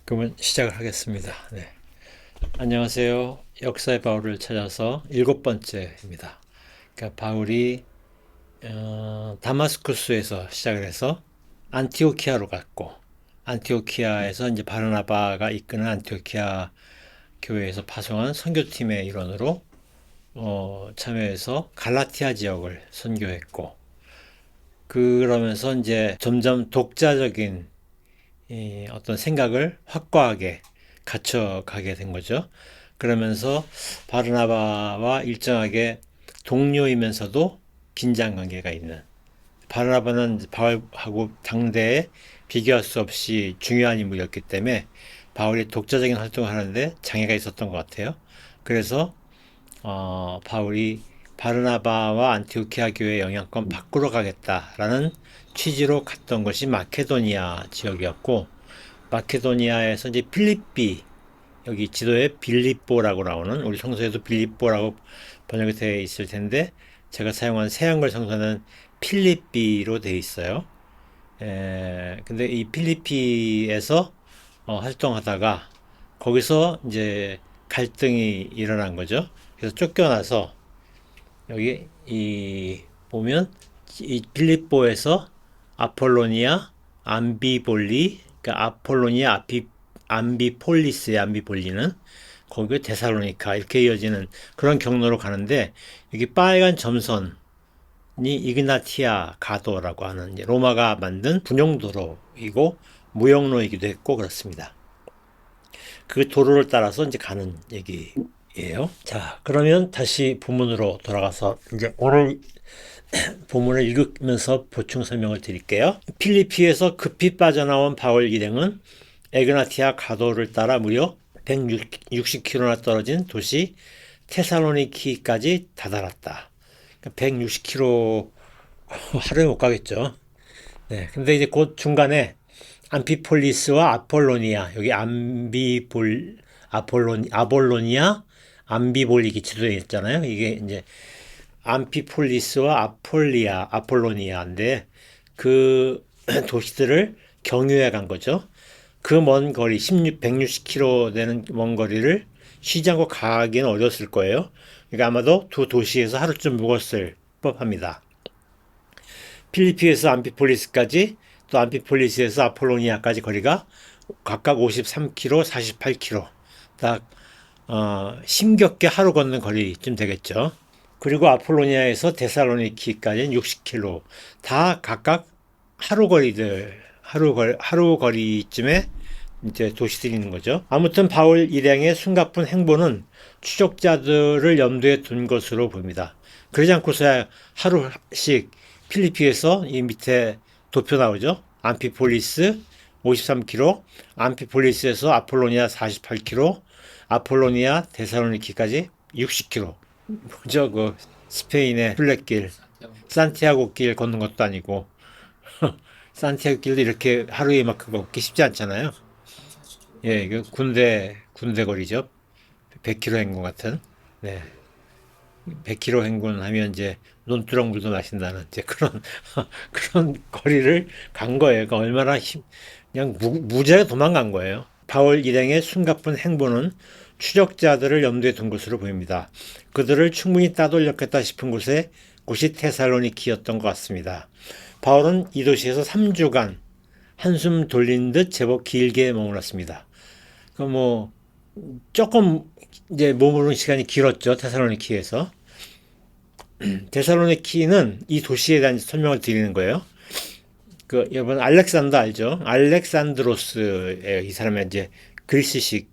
그러면 시작을 하겠습니다. 네. 안녕하세요. 역사의 바울을 찾아서 7번째입니다. 그러니까 바울이 다마스쿠스에서 시작을 해서 안티오키아로 갔고, 안티오키아에서 이제 바르나바가 이끄는 안티오키아 교회에서 파송한 선교팀의 일원으로 참여해서 갈라티아 지역을 선교했고, 그러면서 이제 점점 독자적인 어떤 생각을 확고하게 갖춰가게 된 거죠. 그러면서 바르나바와 일정하게 동료이면서도 긴장 관계가 있는, 바르나바는 바울하고 당대에 비교할 수 없이 중요한 인물이었기 때문에 바울이 독자적인 활동을 하는데 장애가 있었던 것 같아요. 그래서 바울이 바르나바와 안티오키아 교회 영향권 바꾸러 가겠다라는 취지로 갔던 것이 마케도니아 지역이었고, 마케도니아에서 이제 필리삐, 여기 지도에 빌립보라고 나오는, 우리 성서에도 빌립보라고 번역이 되어 있을 텐데 제가 사용한 새한글 성서는 필리삐로 되어 있어요. 근데 이 필리삐에서 활동하다가 거기서 이제 갈등이 일어난 거죠. 그래서 쫓겨나서 여기 보면 이 빌립보에서 아폴로니아, 암비볼리, 그러니까 아폴로니아, 암비폴리스의 암비볼리는 거기 데살로니카 이렇게 이어지는 그런 경로로 가는데, 여기 빨간 점선이 이그나티아 가도라고 하는 로마가 만든 군용도로이고 무역로이기도 했고 그렇습니다. 그 도로를 따라서 이제 가는 얘기예요. 자, 그러면 다시 본문으로 돌아가서 이제 오늘 본문을 읽으면서 보충 설명을 드릴게요. 필리피에서 급히 빠져나온 바울 일행은 에그나티아 가도를 따라 무려 160km나 떨어진 도시 테살로니키까지 다다랐다. 160km 하루에 못 가겠죠. 네, 근데 이제 곧 중간에 암피폴리스와 아폴로니아, 여기 아볼로니아, 암비볼리기 지도에 있잖아요. 이게 이제 암피폴리스와 아폴로니아인데 그 도시들을 경유해 간 거죠. 그 먼 거리, 160km 되는 먼 거리를 쉬지 않고 가기는 어려웠을 거예요. 그러니까 아마도 두 도시에서 하루쯤 묵었을 법합니다. 필리피에서 암피폴리스까지, 또 암피폴리스에서 아폴로니아까지 거리가 각각 53km, 48km. 딱 힘겹게 하루 걷는 거리쯤 되겠죠. 그리고 아폴로니아에서 데살로니키까지는 60km. 다 각각 하루 거리쯤에 이제 도시들이 있는 거죠. 아무튼 바울 일행의 숨가쁜 행보는 추적자들을 염두에 둔 것으로 보입니다. 그러지 않고서야 하루씩 필리피에서 이 밑에 도표 나오죠. 암피폴리스 53km, 암피폴리스에서 아폴로니아 48km, 아폴로니아 데살로니키까지 60km. 뭐죠? 그 스페인의 순례길, 산티아고 길 걷는 것도 아니고 산티아고 길도 이렇게 하루에 막 그거 걷기 쉽지 않잖아요. 예, 이거 군대 거리죠. 100km 행군 같은. 네. 100km 행군하면 이제 논두렁물도 마신다는 이제 그런 그런 거리를 간 거예요. 그러니까 얼마나 그냥 무지하게 도망간 거예요. 바울 일행의 숨가쁜 행보는 추적자들을 염두에 둔 것으로 보입니다. 그들을 충분히 따돌렸겠다 싶은 곳이 테살로니키였던 것 같습니다. 바울은 이 도시에서 3주간 한숨 돌린 듯 제법 길게 머물렀습니다. 그 조금 이제 머무르는 시간이 길었죠. 테살로니키에서. 데살로니키는 이 도시에 대한 설명을 드리는 거예요. 여러분 알렉산더 알죠? 알렉산드로스예요. 이 사람의 이제 그리스식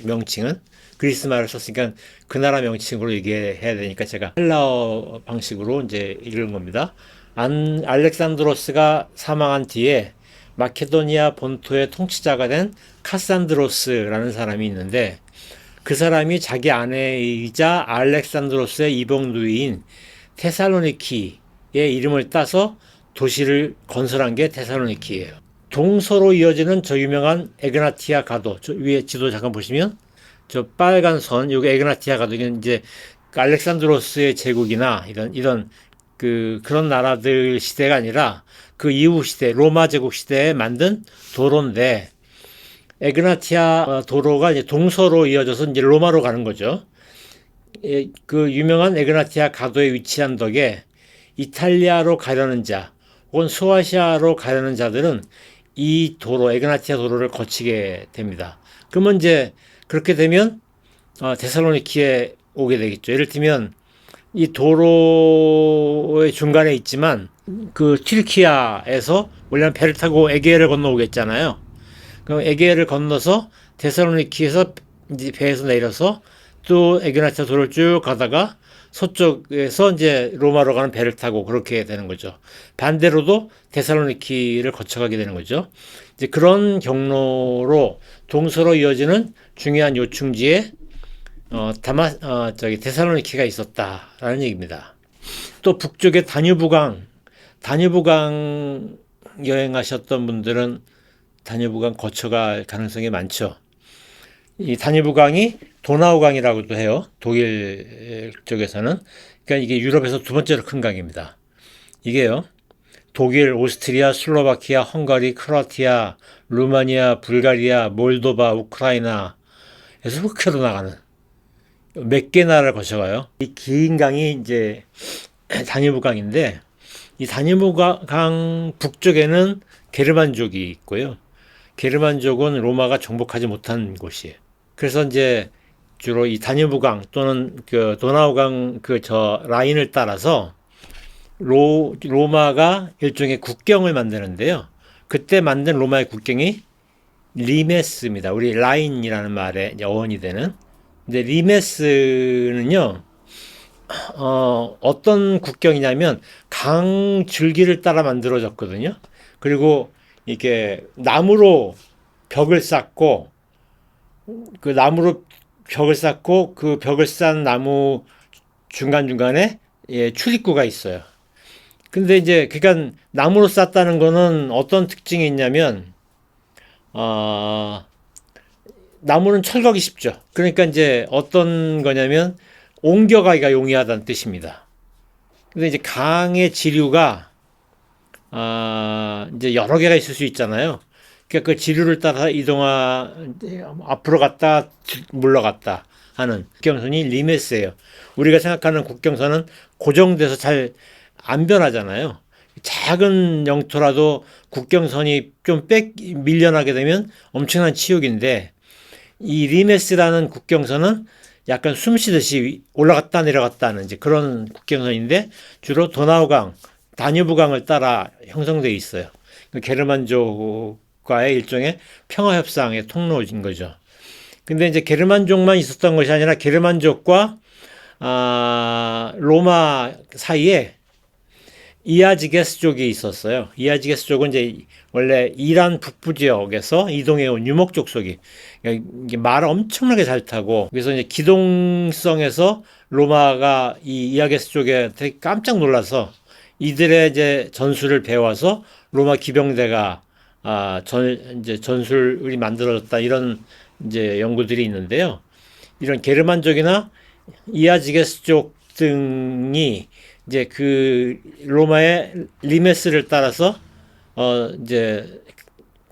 명칭은, 그리스 말을 썼으니까 그 나라 명칭으로 얘기해야 되니까 제가 헬라어 방식으로 이제 읽은 겁니다. 알렉산드로스가 사망한 뒤에 마케도니아 본토의 통치자가 된 카산드로스라는 사람이 있는데, 그 사람이 자기 아내이자 알렉산드로스의 이복누이인 테살로니키의 이름을 따서 도시를 건설한 게 테살로니키예요. 동서로 이어지는 저 유명한 에그나티아 가도, 저 위에 지도 잠깐 보시면 저 빨간 선, 요게 에그나티아 가도, 이게 이제 알렉산드로스의 제국이나 이런 그런 나라들 시대가 아니라 그 이후 시대, 로마 제국 시대에 만든 도로인데, 에그나티아 도로가 이제 동서로 이어져서 이제 로마로 가는 거죠. 그 유명한 에그나티아 가도에 위치한 덕에 이탈리아로 가려는 자 혹은 소아시아로 가려는 자들은 이 도로, 에그나티아 도로를 거치게 됩니다. 그러면 이제 그렇게 되면 데살로니키에 오게 되겠죠. 예를 들면 이 도로의 중간에 있지만 그 튀르키아에서 원래는 배를 타고 에게해를 건너오겠잖아요. 그럼 에게해를 건너서 데살로니키에서 이제 배에서 내려서 또 에그나티아 도로를 쭉 가다가 서쪽에서 이제 로마로 가는 배를 타고 그렇게 되는 거죠. 반대로도 데살로니키를 거쳐가게 되는 거죠. 이제 그런 경로로 동서로 이어지는 중요한 요충지에 데살로니키가 있었다라는 얘기입니다. 또 북쪽에 다뉴브강 여행하셨던 분들은 다뉴브강 거쳐갈 가능성이 많죠. 이 다뉴브강이 도나우강이라고도 해요. 독일 쪽에서는. 그러니까 이게 유럽에서 두 번째로 큰 강입니다. 이게요. 독일, 오스트리아, 슬로바키아, 헝가리, 크로아티아, 루마니아, 불가리아, 몰도바, 우크라이나에서 흑해로 나가는 몇 개 나라를 거쳐가요. 이 긴 강이 이제 다뉴브강인데 이 다뉴브강 북쪽에는 게르만족이 있고요. 게르만족은 로마가 정복하지 못한 곳이에요. 그래서 이제 주로 이 다뉴브강 또는 그 도나우강 저 라인을 따라서 로마가 일종의 국경을 만드는데요. 그때 만든 로마의 국경이 리메스입니다. 우리 라인이라는 말의 어원이 되는. 근데 리메스는요, 어떤 국경이냐면 강 줄기를 따라 만들어졌거든요. 그리고 이게 나무로 벽을 쌓고 그 벽을 쌓은 나무 중간중간에 출입구가 있어요. 근데 이제 그러니까 나무로 쌓았다는 거는 어떤 특징이 있냐면 나무는 철거하기 쉽죠. 그러니까 이제 어떤 거냐면 옮겨가기가 용이하다는 뜻입니다. 근데 이제 강의 지류가 이제 여러 개가 있을 수 있잖아요. 그러니까 그 지류를 따라 앞으로 갔다 물러갔다 하는 국경선이 리메스예요. 우리가 생각하는 국경선은 고정돼서 잘 안 변하잖아요. 작은 영토라도 국경선이 좀 밀려나게 되면 엄청난 치욕인데 이 리메스라는 국경선은 약간 숨 쉬듯이 올라갔다 내려갔다 하는 이제 그런 국경선인데 주로 도나우강, 다뉴브강을 따라 형성되어 있어요. 게르만족과의 일종의 평화협상의 통로인 거죠. 근데 이제 게르만족만 있었던 것이 아니라 게르만족과 로마 사이에 이아지게스족이 있었어요. 이아지게스족은 이제 원래 이란 북부 지역에서 이동해 온 유목족 속이 말을 엄청나게 잘 타고 그래서 이제 기동성에서 로마가 이 이아게스족에 되게 깜짝 놀라서 이들의 이제 전술을 배워서 로마 기병대가 이제 전술이 만들어졌다 이런 이제 연구들이 있는데요. 이런 게르만족이나 이아지게스족 등이 이제 그 로마의 리메스를 따라서 이제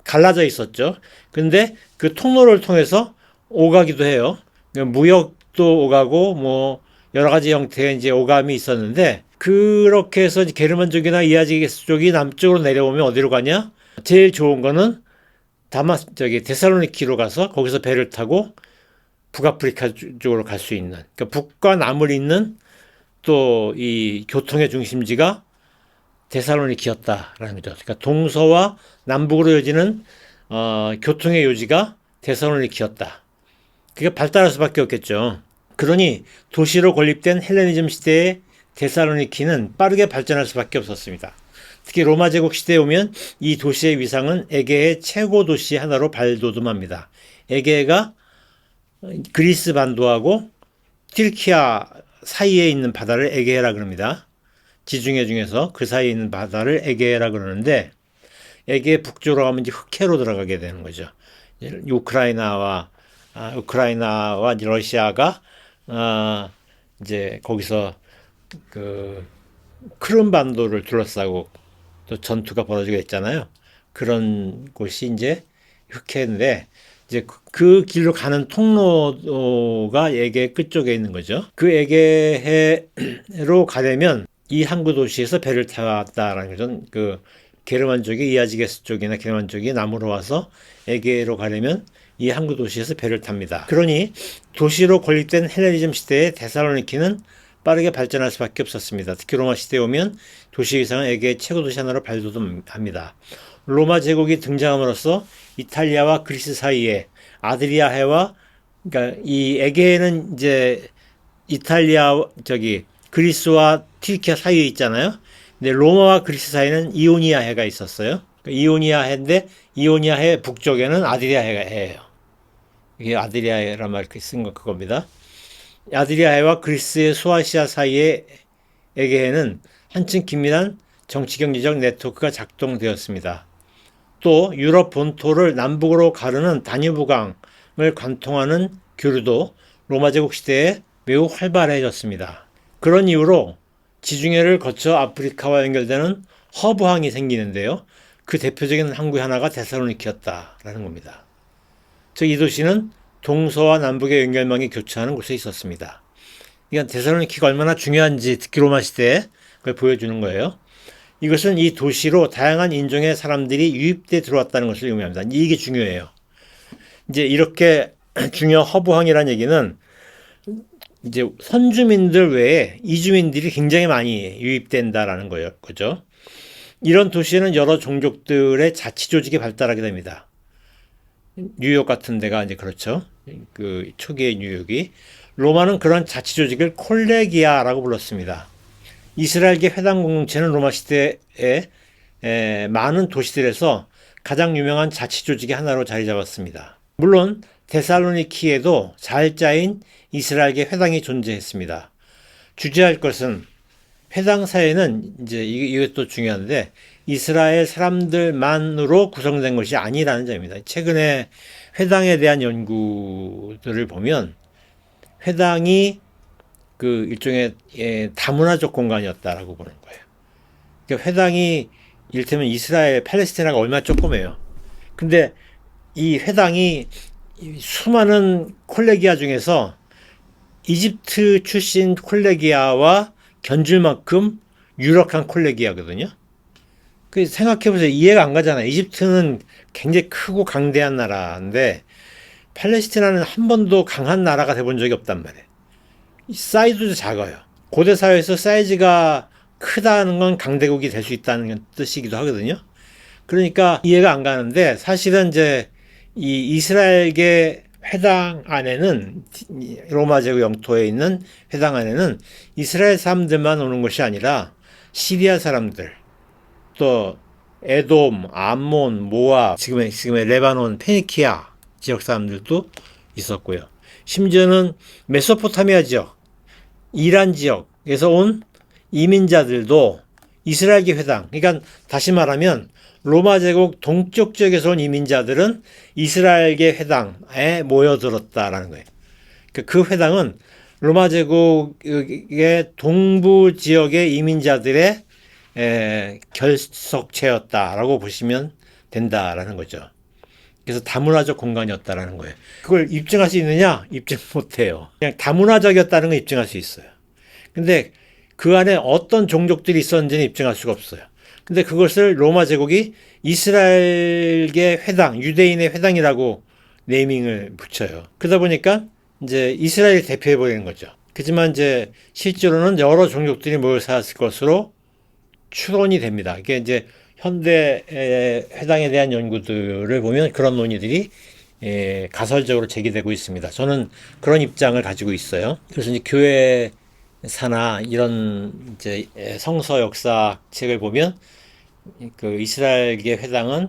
갈라져 있었죠. 근데 그 통로를 통해서 오가기도 해요. 무역도 오가고 뭐 여러 가지 형태의 이제 오감이 있었는데 그렇게 해서 게르만족이나 이아지게스족이 남쪽으로 내려오면 어디로 가냐? 제일 좋은 거는 데살로니키로 가서 거기서 배를 타고 북아프리카 쪽으로 갈 수 있는 그러니까 북과 남을 잇는 또 이 교통의 중심지가 데살로니키였다라는 거죠. 그러니까 동서와 남북으로 이어지는 교통의 요지가 데살로니키였다. 그게 발달할 수밖에 없겠죠. 그러니 도시로 건립된 헬레니즘 시대의 데살로니키는 빠르게 발전할 수밖에 없었습니다. 특히 로마 제국 시대에 오면 이 도시의 위상은 에게의 최고 도시 하나로 발돋움합니다. 에게가 그리스 반도하고 튀르키아 사이에 있는 바다를 에게해라 그럽니다. 지중해 중에서 그 사이에 있는 바다를 에게해라 그러는데 에게 북쪽으로 가면 이제 흑해로 들어가게 되는 거죠. 우크라이나와 러시아가 이제 거기서 그 크림 반도를 둘러싸고 또 전투가 벌어지게 됐잖아요. 그런 곳이 이제 흑해인데 이제 그 길로 가는 통로가 에게 끝쪽에 있는 거죠. 그 에게해로 가려면 이 항구 도시에서 배를 타왔다라는 거죠. 그 게르만족이 이아지게스 쪽이나 게르만 쪽이 남으로 와서 에게로 가려면 이 항구 도시에서 배를 탑니다. 그러니 도시로 건립된 헬레니즘 시대의 데살로니키는 빠르게 발전할 수밖에 없었습니다. 특히 로마 시대에 오면 도시 위상은 에게의 최고 도시 하나로 발돋움합니다. 로마 제국이 등장함으로써 이탈리아와 그리스 사이에 아드리아해와 그러니까 이 에게는 이제 이탈리아 그리스와 튀르키아 사이에 있잖아요. 근데 로마와 그리스 사이에는 이오니아 해가 있었어요. 이오니아 해인데 이오니아 해 북쪽에는 아드리아 해가 해예요. 이게 아드리아 해란 말 쓴 거 그겁니다. 아드리아 해와 그리스의 소아시아 사이의 에게해는 한층 긴밀한 정치 경제적 네트워크가 작동되었습니다. 또 유럽 본토를 남북으로 가르는 다뉴브강을 관통하는 교류도 로마 제국 시대에 매우 활발해졌습니다. 그런 이유로 지중해를 거쳐 아프리카와 연결되는 허브항이 생기는데요. 그 대표적인 항구 하나가 데살로니키였다라는 겁니다. 즉 이 도시는 동서와 남북의 연결망이 교차하는 곳에 있었습니다. 이건 데살로니키가 얼마나 중요한지 특히 로마 시대에 그걸 보여주는 거예요. 이것은 이 도시로 다양한 인종의 사람들이 유입돼 들어왔다는 것을 의미합니다. 이게 중요해요. 이제 이렇게 중요 허브항이라는 얘기는 이제 선주민들 외에 이주민들이 굉장히 많이 유입된다라는 거죠. 이런 도시에는 여러 종족들의 자치 조직이 발달하게 됩니다. 뉴욕 같은 데가 이제 그렇죠. 그 초기의 뉴욕이 로마는 그런 자치 조직을 콜레기아라고 불렀습니다. 이스라엘계 회당 공동체는 로마 시대에 많은 도시들에서 가장 유명한 자치 조직의 하나로 자리 잡았습니다. 물론 데살로니키에도 잘 짜인 이스라엘계 회당이 존재했습니다. 주제할 것은 회당 사회는 이제 이것도 중요한데 이스라엘 사람들만으로 구성된 것이 아니라는 점입니다. 최근에 회당에 대한 연구들을 보면 회당이 그 일종의 다문화적 공간이었다라고 보는 거예요. 그러니까 회당이 이를테면 이스라엘, 팔레스티나가 얼마나 조그매요. 근데 이 회당이 수많은 콜레기아 중에서 이집트 출신 콜레기아와 견줄 만큼 유력한 콜레기아거든요. 그 생각해보세요. 이해가 안 가잖아요. 이집트는 굉장히 크고 강대한 나라인데 팔레스티나는 한 번도 강한 나라가 돼본 적이 없단 말이에요. 사이즈도 작아요. 고대 사회에서 사이즈가 크다는 건 강대국이 될 수 있다는 뜻이기도 하거든요. 그러니까 이해가 안 가는데 사실은 이제 이 이스라엘계 회당 안에는 로마 제국 영토에 있는 회당 안에는 이스라엘 사람들만 오는 것이 아니라 시리아 사람들, 또 에돔, 암몬, 모압, 지금의 레바논, 페니키아 지역 사람들도 있었고요. 심지어는 메소포타미아 지역, 이란 지역에서 온 이민자들도 이스라엘계 회당, 그러니까 다시 말하면 로마 제국 동쪽 지역에서 온 이민자들은 이스라엘계 회당에 모여들었다라는 거예요. 그 회당은 로마 제국의 동부 지역의 이민자들의 결속체였다라고 보시면 된다라는 거죠. 그래서 다문화적 공간이었다라는 거예요. 그걸 입증할 수 있느냐? 입증 못해요. 그냥 다문화적이었다는 걸 입증할 수 있어요. 근데 그 안에 어떤 종족들이 있었는지는 입증할 수가 없어요. 근데 그것을 로마 제국이 이스라엘계 회당, 유대인의 회당이라고 네이밍을 붙여요. 그러다 보니까 이제 이스라엘 대표해버리는 거죠. 그렇지만 이제 실제로는 여러 종족들이 모여 살았을 것으로 추론이 됩니다. 이게 이제 현대 회당에 대한 연구들을 보면 그런 논의들이 가설적으로 제기되고 있습니다. 저는 그런 입장을 가지고 있어요. 그래서 이제 교회사나 이런 이제 성서 역사 책을 보면 그 이스라엘계 회당은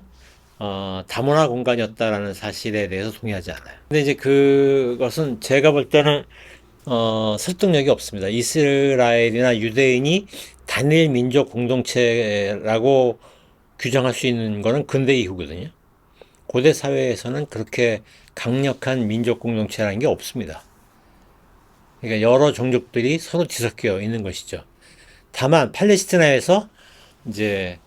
다문화 공간이었다라는 사실에 대해서 동의하지 않아요. 근데 이제 그것은 제가 볼 때는 설득력이 없습니다. 이스라엘이나 유대인이 단일 민족 공동체라고 규정할 수 있는 거는 근대 이후거든요. 고대 사회에서는 그렇게 강력한 민족 공동체라는 게 없습니다. 그러니까 여러 종족들이 서로 뒤섞여 있는 것이죠. 다만 팔레스티나에서 이제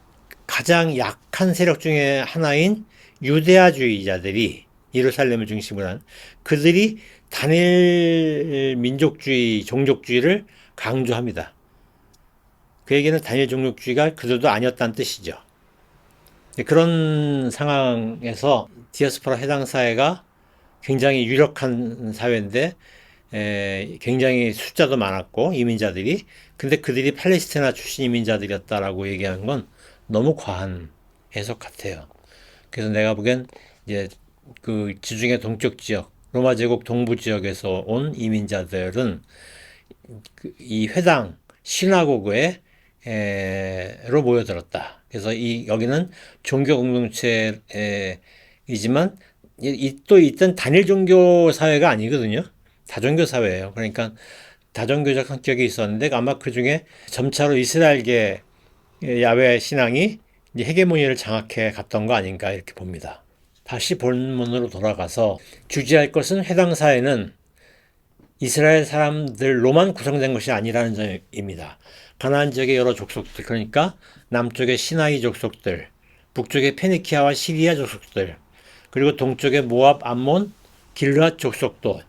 가장 약한 세력 중에 하나인 유대아주의자들이 예루살렘을 중심으로 한 그들이 단일 민족주의, 종족주의를 강조합니다. 그 얘기는 단일 종족주의가 그들도 아니었다는 뜻이죠. 그런 상황에서 디아스포라 해당 사회가 굉장히 유력한 사회인데 굉장히 숫자도 많았고 이민자들이 근데 그들이 팔레스티나 출신 이민자들이었다라고 얘기하는 건 너무 과한 해석 같아요. 그래서 내가 보기엔 이제 그 지중해 동쪽 지역 로마 제국 동부 지역에서 온 이민자들은 이 회당 시나고그에 로 모여들었다. 그래서 이 여기는 종교 공동체이지만 또 있던 단일 종교 사회가 아니거든요. 다종교 사회예요. 그러니까 다종교적 성격이 있었는데 아마 그 중에 점차로 이스라엘계 야훼 신앙이 이제 헤게모니를 장악해 갔던 거 아닌가 이렇게 봅니다. 다시 본문으로 돌아가서 주지할 것은 해당 사회는 이스라엘 사람들로만 구성된 것이 아니라는 점입니다. 가나안 지역의 여러 족속들, 그러니까 남쪽의 시나이 족속들, 북쪽의 페니키아와 시리아 족속들, 그리고 동쪽의 모압, 암몬, 길르앗 족속도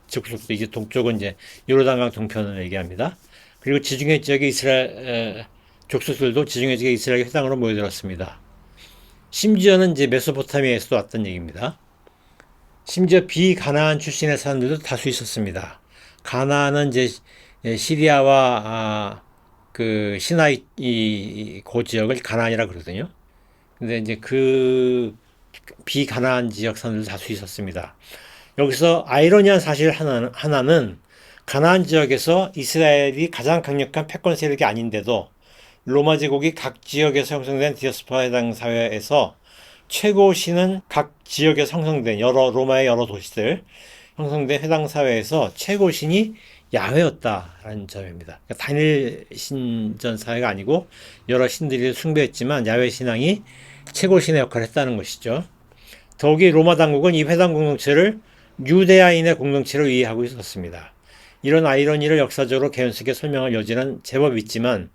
이제 동쪽은 이제 요르단강 동편을 얘기합니다. 그리고 지중해 지역의 이스라엘 족속들도 지중해 지역의 이스라엘 회당으로 모여들었습니다. 심지어는 이제 메소포타미아에서도 왔던 얘기입니다. 심지어 비가나안 출신의 사람들도 다수 있었습니다. 가나안은 이제 시리아와 그 시나이 고 지역을 가나안이라 그러거든요. 근데 이제 그 비가나안 지역 사람들도 다수 있었습니다. 여기서 아이러니한 사실 하나는 가나안 지역에서 이스라엘이 가장 강력한 패권 세력이 아닌데도 로마 제국이 각 지역에서 형성된 디아스포라 해당 사회에서 최고신은 각 지역에서 형성된 로마의 여러 도시들 형성된 해당 사회에서 최고신이 야훼였다라는 점입니다. 그러니까 단일 신전 사회가 아니고 여러 신들이 숭배했지만 야훼 신앙이 최고신의 역할을 했다는 것이죠. 더욱이 로마 당국은 이 회당 공동체를 유대야인의 공동체로 이해하고 있었습니다. 이런 아이러니를 역사적으로 개연스럽게 설명할 여지는 제법 있지만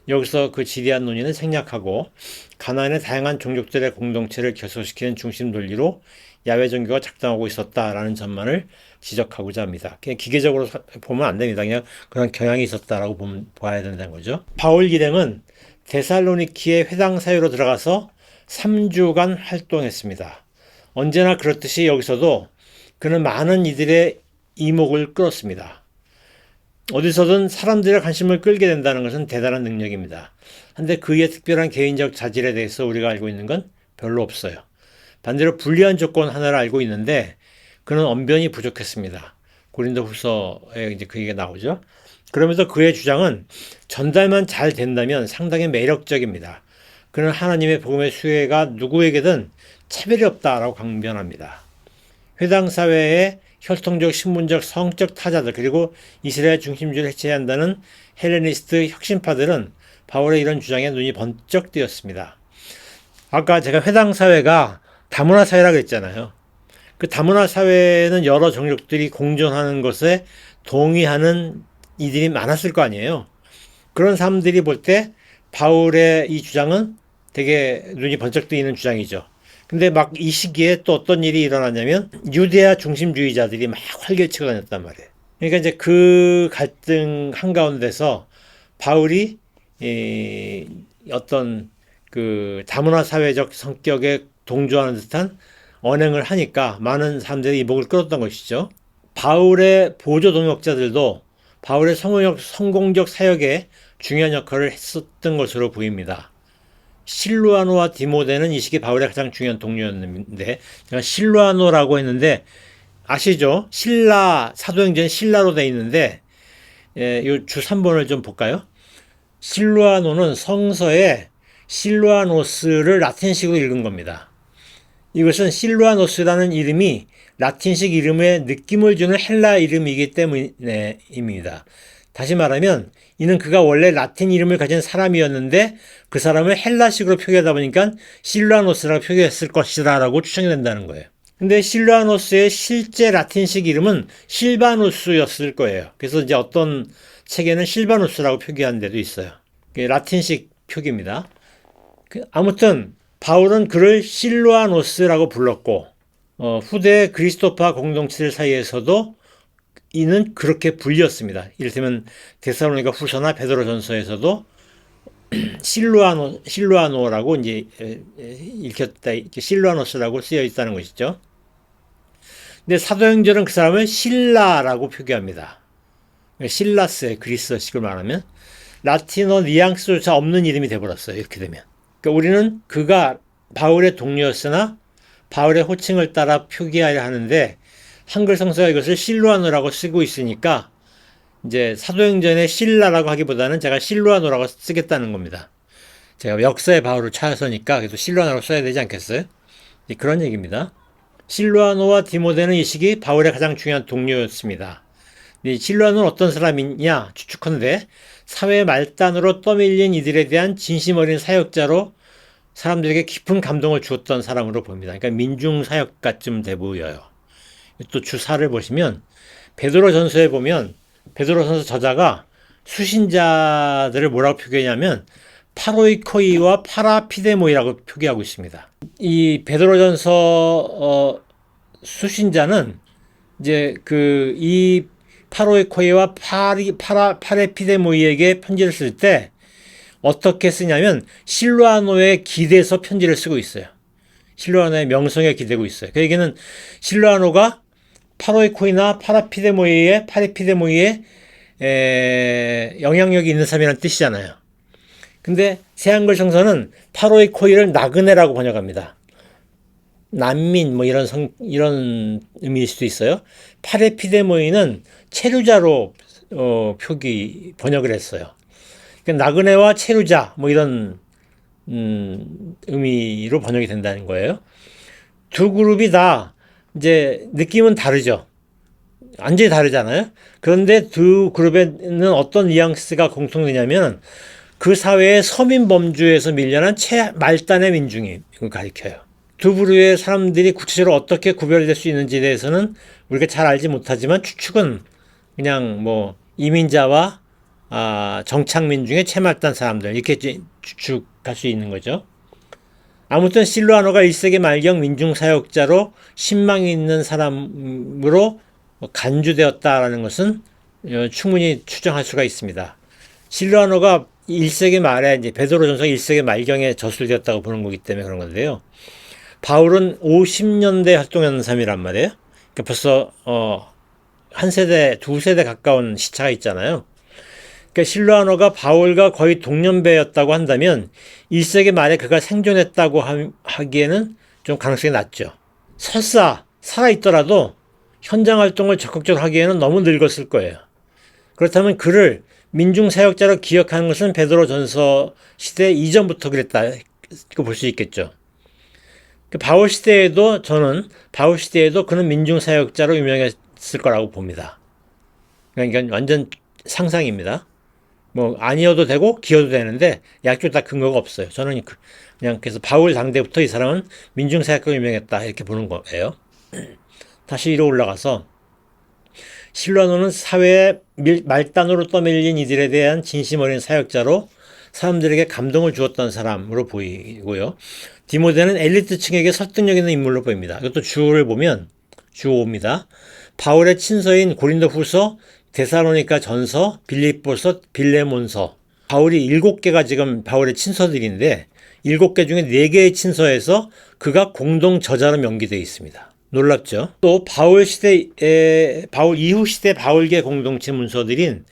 여기서 그 지리한 논의는 생략하고 가나안의 다양한 종족들의 공동체를 결속시키는 중심 논리로 야훼 종교가 작동하고 있었다라는 점만을 지적하고자 합니다. 그냥 기계적으로 보면 안 됩니다. 그냥 그런 경향이 있었다라고 봐야 된다는 거죠. 바울 일행은 데살로니키의 회당 사회로 들어가서 3주간 활동했습니다. 언제나 그렇듯이 여기서도 그는 많은 이들의 이목을 끌었습니다. 어디서든 사람들의 관심을 끌게 된다는 것은 대단한 능력입니다. 한데 그의 특별한 개인적 자질에 대해서 우리가 알고 있는 건 별로 없어요. 반대로 불리한 조건 하나를 알고 있는데 그는 언변이 부족했습니다. 고린도후서에 이제 그 얘기가 나오죠. 그러면서 그의 주장은 전달만 잘 된다면 상당히 매력적입니다. 그는 하나님의 복음의 수혜가 누구에게든 차별이 없다라고 강변합니다. 회당 사회의 혈통적, 신분적, 성적 타자들 그리고 이스라엘 중심주의를 해체해야 한다는 헬레니스트 혁신파들은 바울의 이런 주장에 눈이 번쩍 뜨였습니다. 아까 제가 회당 사회가 다문화 사회라고 했잖아요. 그 다문화 사회는 여러 종족들이 공존하는 것에 동의하는 이들이 많았을 거 아니에요. 그런 사람들이 볼 때 바울의 이 주장은 되게 눈이 번쩍 뜨이는 주장이죠. 근데 막 이 시기에 또 어떤 일이 일어나냐면 유대야 중심주의자들이 막 활개치고 다녔단 말이에요. 그러니까 이제 그 갈등 한가운데서 바울이 어떤 그 다문화 사회적 성격에 동조하는 듯한 언행을 하니까 많은 사람들이 이목을 끌었던 것이죠. 바울의 보조 동역자들도 바울의 성공적 사역에 중요한 역할을 했었던 것으로 보입니다. 실루아노와 디모데는 이 시기 바울의 가장 중요한 동료였는데 제가 실루아노라고 했는데 아시죠? 사도행전 신라로 되어 있는데 이 주 3번을 좀 볼까요? 실루아노는 성서에 실루아노스를 라틴식으로 읽은 겁니다. 이것은 실루아노스라는 이름이 라틴식 이름에 느낌을 주는 헬라 이름이기 때문입니다. 다시 말하면 이는 그가 원래 라틴 이름을 가진 사람이었는데 그 사람을 헬라식으로 표기하다 보니까 실루아노스라고 표기했을 것이다 라고 추정이 된다는 거예요. 근데 실루아노스의 실제 라틴식 이름은 실바누스였을 거예요. 그래서 이제 어떤 책에는 실바누스라고 표기한 데도 있어요. 라틴식 표기입니다. 아무튼 바울은 그를 실루아노스라고 불렀고 후대 그리스도파 공동체들 사이에서도 이는 그렇게 불렸습니다. 이를테면 데살로니가 후서나 베드로전서에서도 실루아노라고 이제 읽혔다, 실루아노스라고 쓰여 있다는 것이죠. 근데 사도행전은 그 사람을 실라라고 표기합니다. 실라스의 그리스어식을 말하면 라틴어 뉘앙스조차 없는 이름이 되어버렸어요. 이렇게 되면. 그러니까 우리는 그가 바울의 동료였으나 바울의 호칭을 따라 표기하려 하는데 한글 성서가 이것을 실루아노라고 쓰고 있으니까 이제 사도행전에 실라라고 하기보다는 제가 실루아노라고 쓰겠다는 겁니다. 제가 역사의 바울을 찾아서니까 그래도 실루아노라고 써야 되지 않겠어요? 그런 얘기입니다. 실루아노와 디모데는 이 시기 바울의 가장 중요한 동료였습니다. 실루아노는 어떤 사람이냐 추측컨대 사회 말단으로 떠밀린 이들에 대한 진심 어린 사역자로 사람들에게 깊은 감동을 주었던 사람으로 보입니다. 그러니까 민중 사역가쯤 돼 보여요. 또 주사를 보시면 베드로전서에 보면 베드로전서 저자가 수신자들을 뭐라고 표기하냐면 파로이코이와 파라피데모이라고 표기하고 있습니다. 이 베드로전서 수신자는 이제 이 파로이코이와 파레피데모이에게 편지를 쓸 때 어떻게 쓰냐면 실루아노에 기대서 편지를 쓰고 있어요. 실루아노의 명성에 기대고 있어요. 그 얘기는 실루아노가 파로이코이나 파레피데모이의 영향력이 있는 사람이라는 뜻이잖아요. 근데 새한글 성서는 파로이코이를 나그네라고 번역합니다. 난민 뭐 이런 의미일 수도 있어요. 파레피데모이는 체류자로 번역을 했어요. 그러니까 나그네와 체류자 뭐 이런 의미로 번역이 된다는 거예요. 두 그룹이 다 이제 느낌은 다르죠. 완전히 다르잖아요. 그런데 두 그룹에는 어떤 뉘앙스가 공통되냐면 그 사회의 서민 범주에서 밀려난 말단의 민중을 가리켜요. 두 부류의 사람들이 구체적으로 어떻게 구별될 수 있는지에 대해서는 우리가 잘 알지 못하지만 추측은 그냥 뭐 이민자와 정착민 중에 채말단 사람들 이렇게 추측할 수 있는 거죠. 아무튼 실루아노가 1세기 말경 민중사역자로 신망이 있는 사람으로 간주되었다라는 것은 충분히 추정할 수가 있습니다. 실루아노가 1세기 말에 이제 베드로전서 1세기 말경에 저술되었다고 보는 거기 때문에 그런 건데요. 바울은 50년대 활동하는 사람이란 말이에요. 그러니까 벌써 한 세대, 두 세대 가까운 시차가 있잖아요. 그러니까 실루아노가 바울과 거의 동년배였다고 한다면 1세기 말에 그가 생존했다고 하기에는 좀 가능성이 낮죠. 설사 살아있더라도 현장 활동을 적극적으로 하기에는 너무 늙었을 거예요. 그렇다면 그를 민중사역자로 기억하는 것은 베드로전서 시대 이전부터 그랬다 볼 수 있겠죠. 바울 시대에도 그는 민중사역자로 유명했을 거라고 봅니다. 그러니까 완전 상상입니다. 뭐 아니어도 되고 기어도 되는데 양쪽 다 근거가 없어요. 저는 그냥 그래서 바울 당대부터 이 사람은 민중사역가로 유명했다 이렇게 보는 거예요. 다시 위로 올라가서 실루아노는 사회의 말단으로 떠밀린 이들에 대한 진심 어린 사역자로 사람들에게 감동을 주었던 사람으로 보이고요. 디모데는 엘리트층에게 설득력 있는 인물로 보입니다. 이것도 주를 보면 주 5입니다. 바울의 친서인 고린도 후서, 데살로니가 전서, 빌립보서, 빌레몬서. 바울이 7개가 지금 바울의 친서들인데 7개 중에 4개의 친서에서 그가 공동 저자로 명기되어 있습니다. 놀랍죠? 또 바울 이후 시대 바울계 공동체 문서들인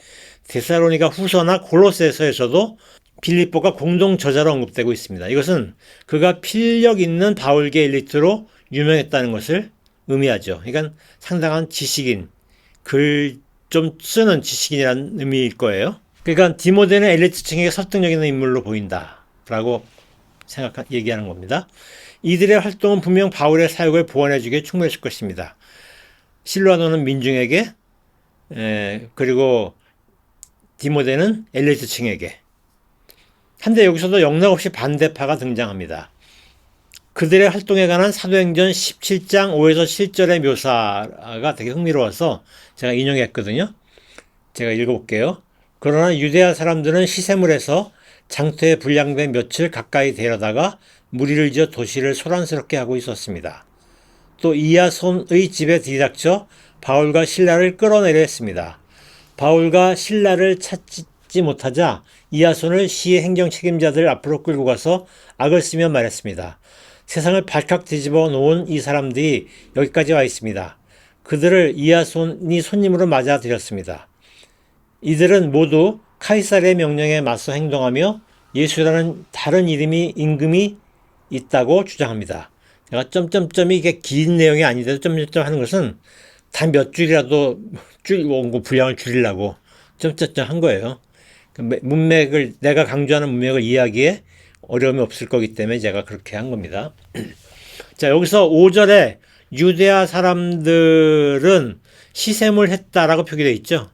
데살로니가 후서나 골로새서에서도 빌립보가 공동 저자로 언급되고 있습니다. 이것은 그가 필력 있는 바울계 엘리트로 유명했다는 것을 의미하죠. 그러니까 상당한 지식인, 글 좀 쓰는 지식인이라는 의미일 거예요. 그러니까 디모데는 엘리트층에게 설득력 있는 인물로 보인다라고 얘기하는 겁니다. 이들의 활동은 분명 바울의 사역을 보완해주기에 충분했을 것입니다. 실루아노는 민중에게, 그리고 디모데는 엘리트층에게. 한데 여기서도 영락없이 반대파가 등장합니다. 그들의 활동에 관한 사도행전 17장 5에서 7절의 묘사가 되게 흥미로워서 제가 인용했거든요. 제가 읽어볼게요. 그러나 유대아 사람들은 시샘을해서 장터에 분량된 며칠 가까이 데려다가 무리를 지어 도시를 소란스럽게 하고 있었습니다. 또 이야손의 집에 들이닥쳐 바울과 실라를 끌어내려 했습니다. 바울과 실라를 찾지 못하자 이야손을 시의 행정 책임자들 앞으로 끌고 가서 악을 쓰며 말했습니다. 세상을 발칵 뒤집어 놓은 이 사람들이 여기까지 와 있습니다. 그들을 이야손이 손님으로 맞아들였습니다. 이들은 모두 카이사르의 명령에 맞서 행동하며 예수라는 다른 임금이 있다고 주장합니다. 제가 점점점이 이게 긴 내용이 아닌데도 점점점 하는 것은 단 몇 줄이라도 원고 분량을 줄이려고 점점점 한 거예요. 문맥을, 내가 강조하는 문맥을 이해하기에 어려움이 없을 거기 때문에 제가 그렇게 한 겁니다. 자, 여기서 5절에 유대아 사람들은 시샘을 했다라고 표기되어 있죠.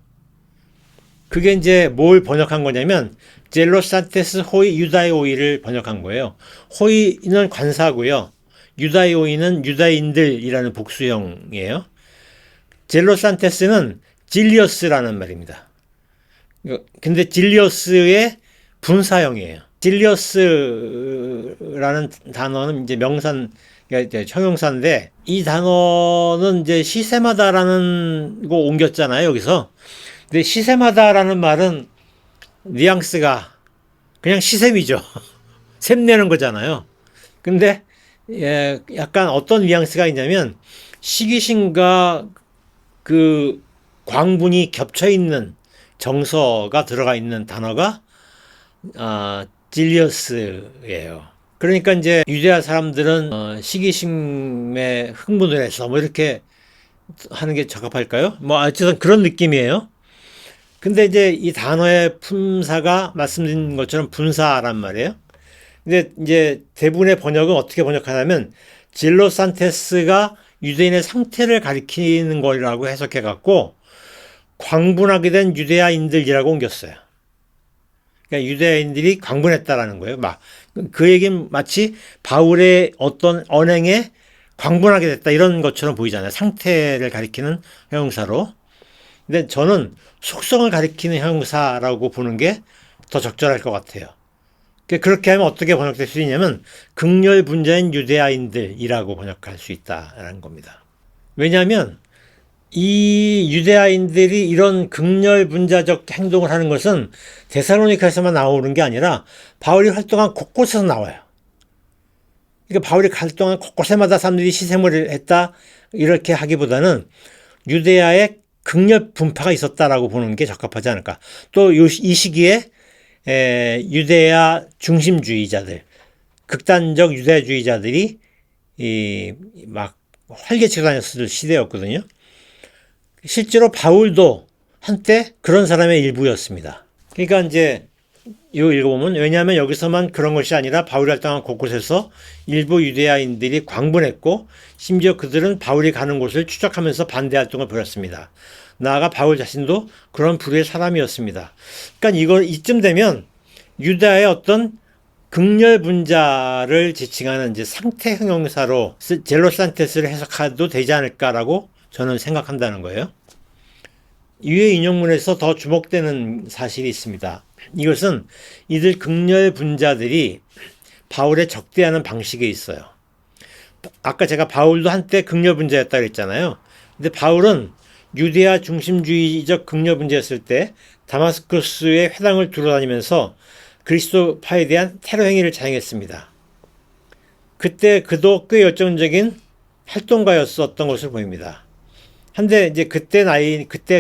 그게 이제 뭘 번역한 거냐면 젤로산테스 호이 유다이오이를 번역한 거예요. 호이는 관사고요. 유다이오이는 유다인들이라는 복수형이에요. 젤로산테스는 질리어스라는 말입니다. 근데 질리어스의 분사형이에요. 질리어스라는 단어는 이제 명산, 그러니까 형용사인데 이 단어는 이제 시샘하다라는 거 옮겼잖아요, 여기서. 근데 시샘하다라는 말은 뉘앙스가 그냥 시샘이죠. 샘내는 거잖아요. 근데 약간 어떤 뉘앙스가 있냐면 시기심과 그 광분이 겹쳐 있는 정서가 들어가 있는 단어가 질리어스예요. 그러니까 이제 유대아 사람들은 시기심에 흥분을 해서 뭐 이렇게 하는 게 적합할까요? 뭐 어쨌든 그런 느낌이에요. 근데 이제 이 단어의 품사가 말씀드린 것처럼 분사란 말이에요. 근데 이제 대부분의 번역은 어떻게 번역하냐면 질로산테스가 유대인의 상태를 가리키는 거라고 해석해 갖고 광분하게 된 유대아인들이라고 옮겼어요. 그러니까 유대인들이 광분했다라는 거예요. 막 그 얘기는 마치 바울의 어떤 언행에 광분하게 됐다 이런 것처럼 보이잖아요. 상태를 가리키는 형용사로. 근데 저는 속성을 가리키는 형용사라고 보는 게 더 적절할 것 같아요. 그렇게 하면 어떻게 번역될 수 있냐면 극렬분자인 유대아인들이라고 번역할 수 있다라는 겁니다. 왜냐하면 이 유대아인들이 이런 극렬분자적 행동을 하는 것은 데살로니가에서만 나오는 게 아니라 바울이 활동한 곳곳에서 나와요. 그러니까 바울이 활동한 곳곳에마다 사람들이 시샘을 했다 이렇게 하기보다는 유대아의 극렬 분파가 있었다라고 보는 게 적합하지 않을까. 또 이 시기에 유대아 중심주의자들, 극단적 유대주의자들이 막 활개치고 다녔을 시대였거든요. 실제로 바울도 한때 그런 사람의 일부였습니다. 그러니까 이제 이거 읽어보면 왜냐하면 여기서만 그런 것이 아니라 바울이 활동한 곳곳에서 일부 유대아인들이 광분했고 심지어 그들은 바울이 가는 곳을 추적하면서 반대 활동을 벌였습니다. 나아가 바울 자신도 그런 부류의 사람이었습니다. 그러니까 이쯤 되면 유다의 어떤 극렬 분자를 지칭하는 이제 상태 형용사로 젤로산테스를 해석해도 되지 않을까라고 저는 생각한다는 거예요. 이외 인용문에서 더 주목되는 사실이 있습니다. 이것은 이들 극렬 분자들이 바울에 적대하는 방식에 있어요. 아까 제가 바울도 한때 극렬 분자였다고 했잖아요. 근데 바울은 유대아 중심주의적 극렬 분자였을 때 다마스커스의 회당을 두루다니면서 그리스도파에 대한 테러 행위를 자행했습니다. 그때 그도 꽤 열정적인 활동가였었던 것으로 보입니다. 한데 이제 그때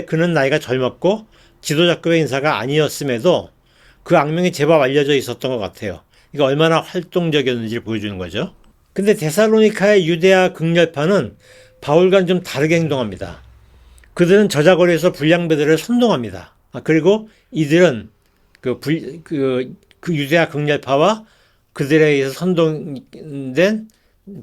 그는 나이가 젊었고 지도자급의 인사가 아니었음에도 그 악명이 제법 알려져 있었던 것 같아요. 이게 얼마나 활동적이었는지를 보여주는 거죠. 근데 데살로니카의 유대아 극렬파는 바울과는 좀 다르게 행동합니다. 그들은 저자거리에서 불량배들을 선동합니다. 그리고 이들은 그 유대아 극렬파와 그들에 의해서 선동된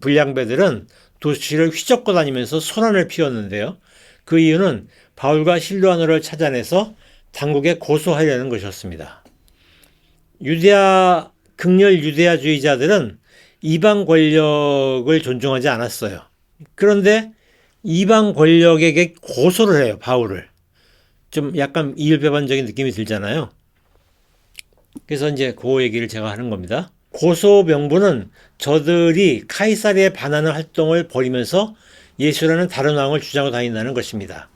불량배들은 도시를 휘젓고 다니면서 소란을 피웠는데요. 그 이유는 바울과 실로아노를 찾아내서 당국에 고소하려는 것이었습니다. 극렬 유대아주의자들은 이방 권력을 존중하지 않았어요. 그런데 이방 권력에게 고소를 해요, 바울을. 좀 약간 이율배반적인 느낌이 들잖아요. 그래서 이제 그 얘기를 제가 하는 겁니다. 고소 명분은 저들이 카이사르에 반하는 활동을 벌이면서 예수라는 다른 왕을 주장하고 다닌다는 것입니다.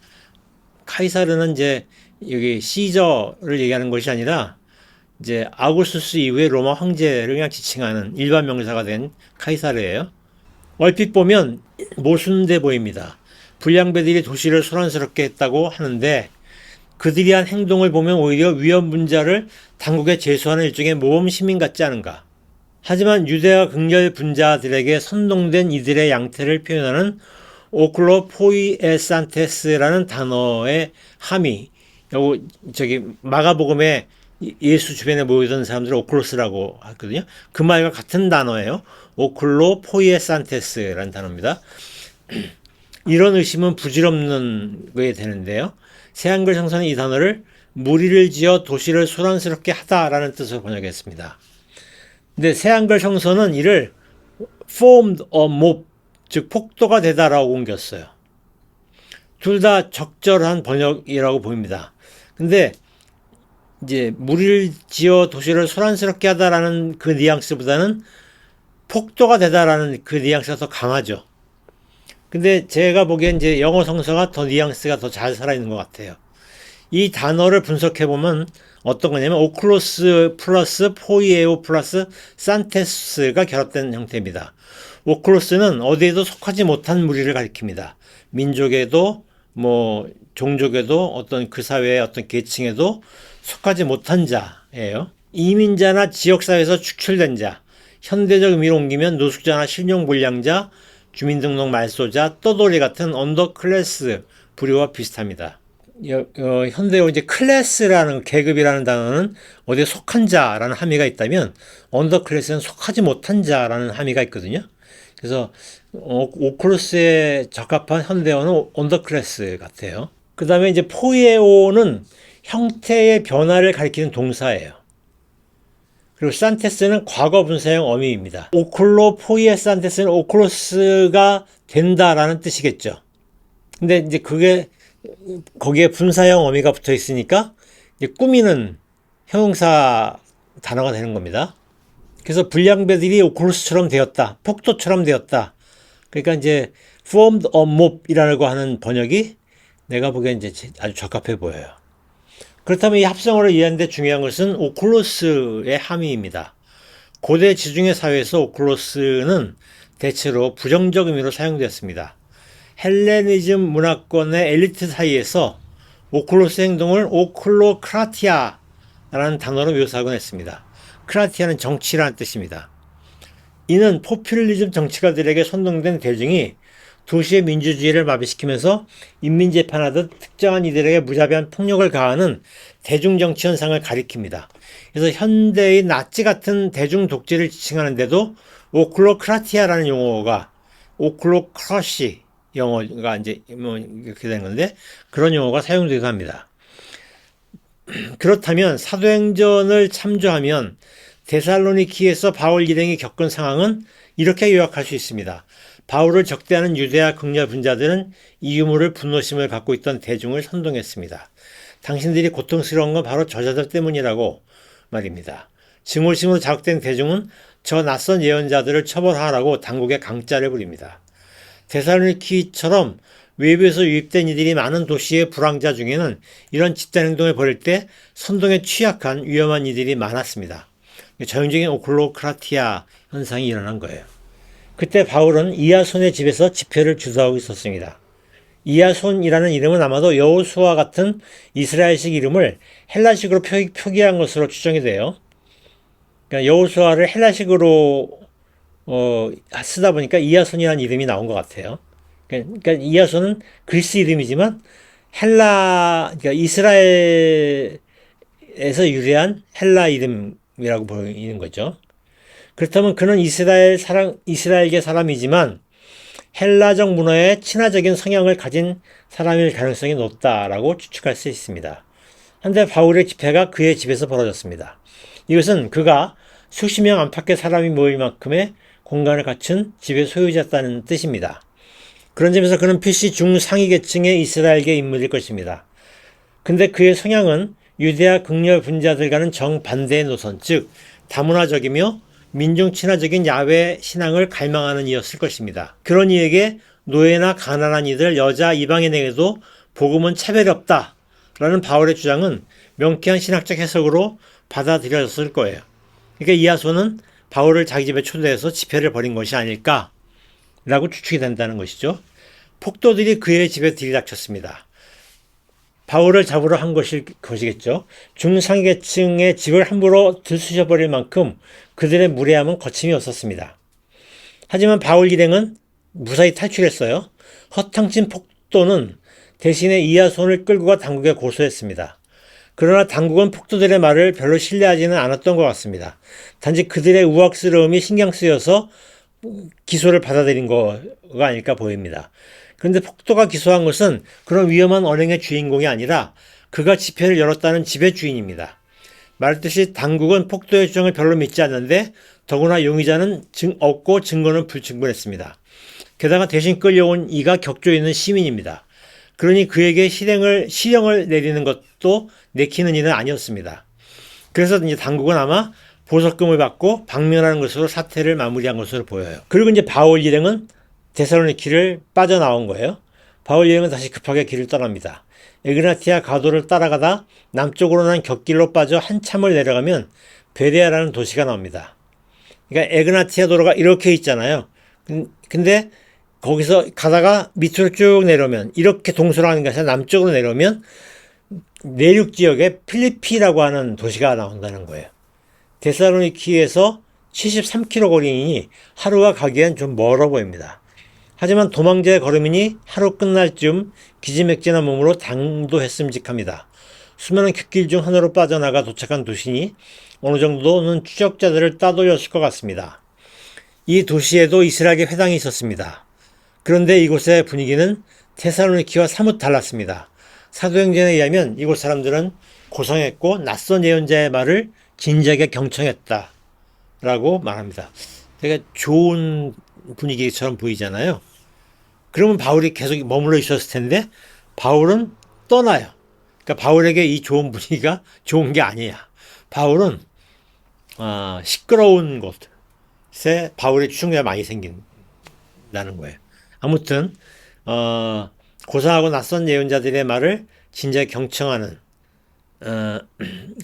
카이사르는 이제 여기 시저를 얘기하는 것이 아니라 이제 아우구스투스 이후에 로마 황제를 그냥 지칭하는 일반 명사가 된 카이사르예요. 얼핏 보면 모순돼 보입니다. 불량배들이 도시를 소란스럽게 했다고 하는데 그들이 한 행동을 보면 오히려 위험 분자를 당국에 제소하는 일종의 모범 시민 같지 않은가. 하지만 유대와 극렬 분자들에게 선동된 이들의 양태를 표현하는 오클로포이에산테스라는 단어의 함의, 저기 마가복음에 예수 주변에 모이던 사람들을 오클로스라고 하거든요. 그 말과 같은 단어예요. 오클로포이에산테스라는 단어입니다. 이런 의심은 부질없는 게 되는데요. 새한글 성서는 이 단어를 무리를 지어 도시를 소란스럽게 하다라는 뜻으로 번역했습니다. 근데 새한글 성서는 이를 formed a mob, 즉 폭도가 되다라고 옮겼어요. 둘 다 적절한 번역이라고 보입니다. 근데 이제 무리를 지어 도시를 소란스럽게 하다라는 그 뉘앙스보다는 폭도가 되다라는 그 뉘앙스가 더 강하죠. 근데 제가 보기엔 이제 영어 성서가 더 뉘앙스가 더 잘 살아있는 것 같아요. 이 단어를 분석해보면 어떤 거냐면 오클로스 플러스 포이에오 플러스 산테스가 결합된 형태입니다. 오클로스는 어디에도 속하지 못한 무리를 가리킵니다. 민족에도 뭐 종족에도 어떤 그 사회의 어떤 계층에도 속하지 못한 자예요. 이민자나 지역사회에서 축출된 자, 현대적 의미로 옮기면 노숙자나 실용불량자, 주민등록 말소자, 떠돌이 같은 언더클래스 부류와 비슷합니다. 현대어 이제 클래스라는 계급이라는 단어는 어디에 속한 자라는 함의가 있다면 언더클래스는 속하지 못한 자라는 함의가 있거든요. 그래서 오클로스에 적합한 현대어는 언더클래스 같아요. 그 다음에 이제 포이에오는 형태의 변화를 가리키는 동사예요. 그리고 산테스는 과거 분사형 어미입니다. 오클로포이에 산테스는 오클로스가 된다라는 뜻이겠죠. 근데 이제 그게 거기에 분사형 어미가 붙어 있으니까 이제 꾸미는 형용사 단어가 되는 겁니다. 그래서 불량배들이 오클로스처럼 되었다, 폭도처럼 되었다. 그러니까 이제 formed a mob이라고 하는 번역이 내가 보기엔 이제 아주 적합해 보여요. 그렇다면 이 합성어를 이해하는데 중요한 것은 오클로스의 함의입니다. 고대 지중해 사회에서 오클로스는 대체로 부정적 의미로 사용되었습니다. 헬레니즘 문화권의 엘리트 사이에서 오클로스 행동을 오클로크라티아라는 단어로 묘사하곤 했습니다. 크라티아는 정치라는 뜻입니다. 이는 포퓰리즘 정치가들에게 선동된 대중이 도시의 민주주의를 마비시키면서 인민재판하듯 특정한 이들에게 무자비한 폭력을 가하는 대중정치 현상을 가리킵니다. 그래서 현대의 나치 같은 대중독재를 지칭하는데도 오클로크라티아라는 용어가 오클로크러시 영어가 이제 뭐 이렇게 된 건데 그런 용어가 사용되기도 합니다. 그렇다면 사도행전을 참조하면 데살로니키에서 바울 일행이 겪은 상황은 이렇게 요약할 수 있습니다. 바울을 적대하는 유대와 극렬 분자들은 이 유물을 분노심을 갖고 있던 대중을 선동했습니다. 당신들이 고통스러운 건 바로 저자들 때문이라고 말입니다. 증오심으로 자극된 대중은 저 낯선 예언자들을 처벌하라고 당국에 강짜를 부립니다. 데살로니키처럼 외부에서 유입된 이들이 많은 도시의 불황자 중에는 이런 집단 행동을 벌일 때 선동에 취약한 위험한 이들이 많았습니다. 전형적인 오클로크라티아 현상이 일어난 거예요. 그때 바울은 이야손의 집에서 집회를 주도하고 있었습니다. 이야손이라는 이름은 아마도 여호수아 같은 이스라엘식 이름을 헬라식으로 표기한 것으로 추정이 돼요. 그러니까 여호수아를 헬라식으로 쓰다 보니까 이야손이라는 이름이 나온 것 같아요. 그러니까 이야손은 그리스 이름이지만 그러니까 이스라엘에서 유래한 헬라 이름이라고 보이는 거죠. 그렇다면 그는 이스라엘계 사람이지만 헬라적 문화에 친화적인 성향을 가진 사람일 가능성이 높다라고 추측할 수 있습니다. 한데 바울의 집회가 그의 집에서 벌어졌습니다. 이것은 그가 수십 명 안팎의 사람이 모일 만큼의 공간을 갖춘 집의 소유자였다는 뜻입니다. 그런 점에서 그는 필시 중상위 계층의 이스라엘계 인물일 것입니다. 근데 그의 성향은 유대와 극렬 분자들과는 정반대의 노선, 즉 다문화적이며 민중 친화적인 야훼 신앙을 갈망하는 이였을 것입니다. 그런 이에게 노예나 가난한 이들, 여자, 이방인에게도 복음은 차별이 없다 라는 바울의 주장은 명쾌한 신학적 해석으로 받아들여졌을 거예요. 그러니까 이하손은 바울을 자기 집에 초대해서 집회를 벌인 것이 아닐까라고 추측이 된다는 것이죠. 폭도들이 그의 집에 들이닥쳤습니다. 바울을 잡으러 한 것이겠죠. 중상위 계층의 집을 함부로 들쑤셔버릴 만큼 그들의 무례함은 거침이 없었습니다. 하지만 바울 일행은 무사히 탈출했어요. 허탕친 폭도는 대신에 이하손을 끌고 가 당국에 고소했습니다. 그러나 당국은 폭도들의 말을 별로 신뢰하지는 않았던 것 같습니다. 단지 그들의 우악스러움이 신경 쓰여서 기소를 받아들인 거가 아닐까 보입니다. 그런데 폭도가 기소한 것은 그런 위험한 언행의 주인공이 아니라 그가 집회를 열었다는 집의 주인입니다. 말했듯이 당국은 폭도의 주장을 별로 믿지 않는데 더구나 용의자는 없고 증거는 불충분했습니다. 게다가 대신 끌려온 이가 격조 있는 시민입니다. 그러니 그에게 실형을 내리는 것도 내키는 일은 아니었습니다. 그래서 이제 당국은 아마 보석금을 받고 방면하는 것으로 사태를 마무리한 것으로 보여요. 그리고 이제 바울 일행은 데살로니키를 빠져나온 거예요. 바울 일행은 다시 급하게 길을 떠납니다. 에그나티아 가도를 따라가다 남쪽으로 난 곁길로 빠져 한참을 내려가면 베레아라는 도시가 나옵니다. 그러니까 에그나티아 도로가 이렇게 있잖아요. 근데 거기서 가다가 밑으로 쭉 내려오면 이렇게 동서로 가는 것이 아니라 남쪽으로 내려오면 내륙 지역에 필리피라고 하는 도시가 나온다는 거예요. 데살로니키에서 73km 거리이니 하루가 가기엔 좀 멀어 보입니다. 하지만 도망자의 걸음이니 하루 끝날 즈음 기지맥진한 몸으로 당도했음직합니다. 수많은 곁길 중 하나로 빠져나가 도착한 도시니 어느 정도는 추적자들을 따돌렸을 것 같습니다. 이 도시에도 이스라엘의 회당이 있었습니다. 그런데 이곳의 분위기는 데살로니키와 사뭇 달랐습니다. 사도행전에 의하면 이곳 사람들은 고상했고 낯선 예언자의 말을 진지하게 경청했다라고 말합니다. 되게 좋은 분위기처럼 보이잖아요. 그러면 바울이 계속 머물러 있었을 텐데 바울은 떠나요. 그러니까 바울에게 이 좋은 분위기가 좋은 게 아니야. 바울은 시끄러운 곳에 바울의 추종자가 많이 생긴다는 거예요. 아무튼 고상하고 낯선 예언자들의 말을 진지하게 경청하는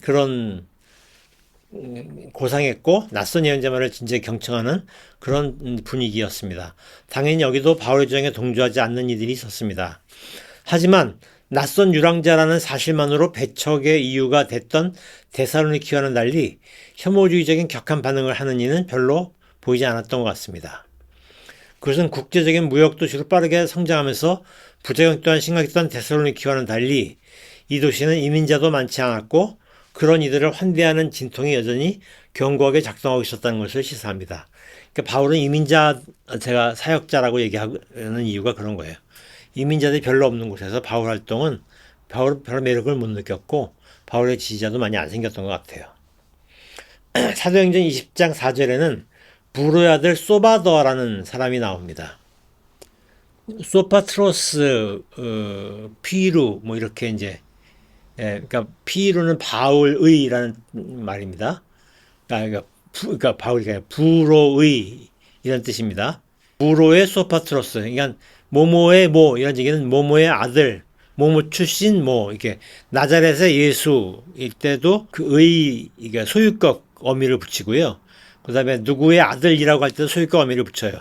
그런 고상했고 낯선 예언자 말을 진지하게 경청하는 그런 분위기였습니다. 당연히 여기도 바울의 주장에 동조하지 않는 이들이 있었습니다. 하지만 낯선 유랑자라는 사실만으로 배척의 이유가 됐던 데살로니키와는 달리 혐오주의적인 격한 반응을 하는 이는 별로 보이지 않았던 것 같습니다. 그것은 국제적인 무역 도시로 빠르게 성장하면서 부작용 또한 심각했던 데살로니키와는 달리 이 도시는 이민자도 많지 않았고 그런 이들을 환대하는 진통이 여전히 견고하게 작동하고 있었다는 것을 시사합니다. 그러니까 바울은 제가 사역자라고 얘기하는 이유가 그런 거예요. 이민자들이 별로 없는 곳에서 바울 활동은 별로 매력을 못 느꼈고 바울의 지지자도 많이 안 생겼던 것 같아요. 사도행전 20장 4절에는 부로의 아들 소바더라는 사람이 나옵니다. 소파트로스, 피루 뭐 이렇게 이제 그러니까 피루는 바울의라는 말입니다. 그러니까 바울이 아니라 부로의 이런 뜻입니다. 부로의 소파트로스, 그러니까 모모의 모 이런 얘기는 모모의 아들, 모모 출신 모 이렇게 나자렛의 예수일 때도 그 의 그러니까 소유격 어미를 붙이고요. 그다음에 누구의 아들이라고 할 때도 소유격 어미를 붙여요.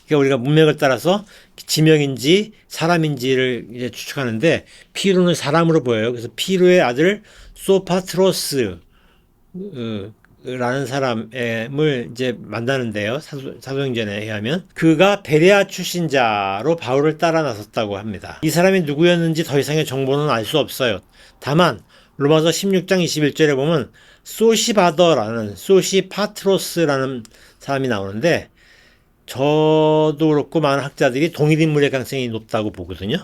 그러니까 우리가 문맥을 따라서 지명인지 사람인지를 이제 추측하는데 피루는 사람으로 보여요. 그래서 피루의 아들 소파트로스 라는 사람을 이제 만나는데요. 사도행전에 의하면 그가 베레아 출신자로 바울을 따라 나섰다고 합니다. 이 사람이 누구였는지 더 이상의 정보는 알 수 없어요. 다만 로마서 16장 21절에 보면 소시파트로스라는 사람이 나오는데 저도 그렇고 많은 학자들이 동일 인물의 가능성이 높다고 보거든요.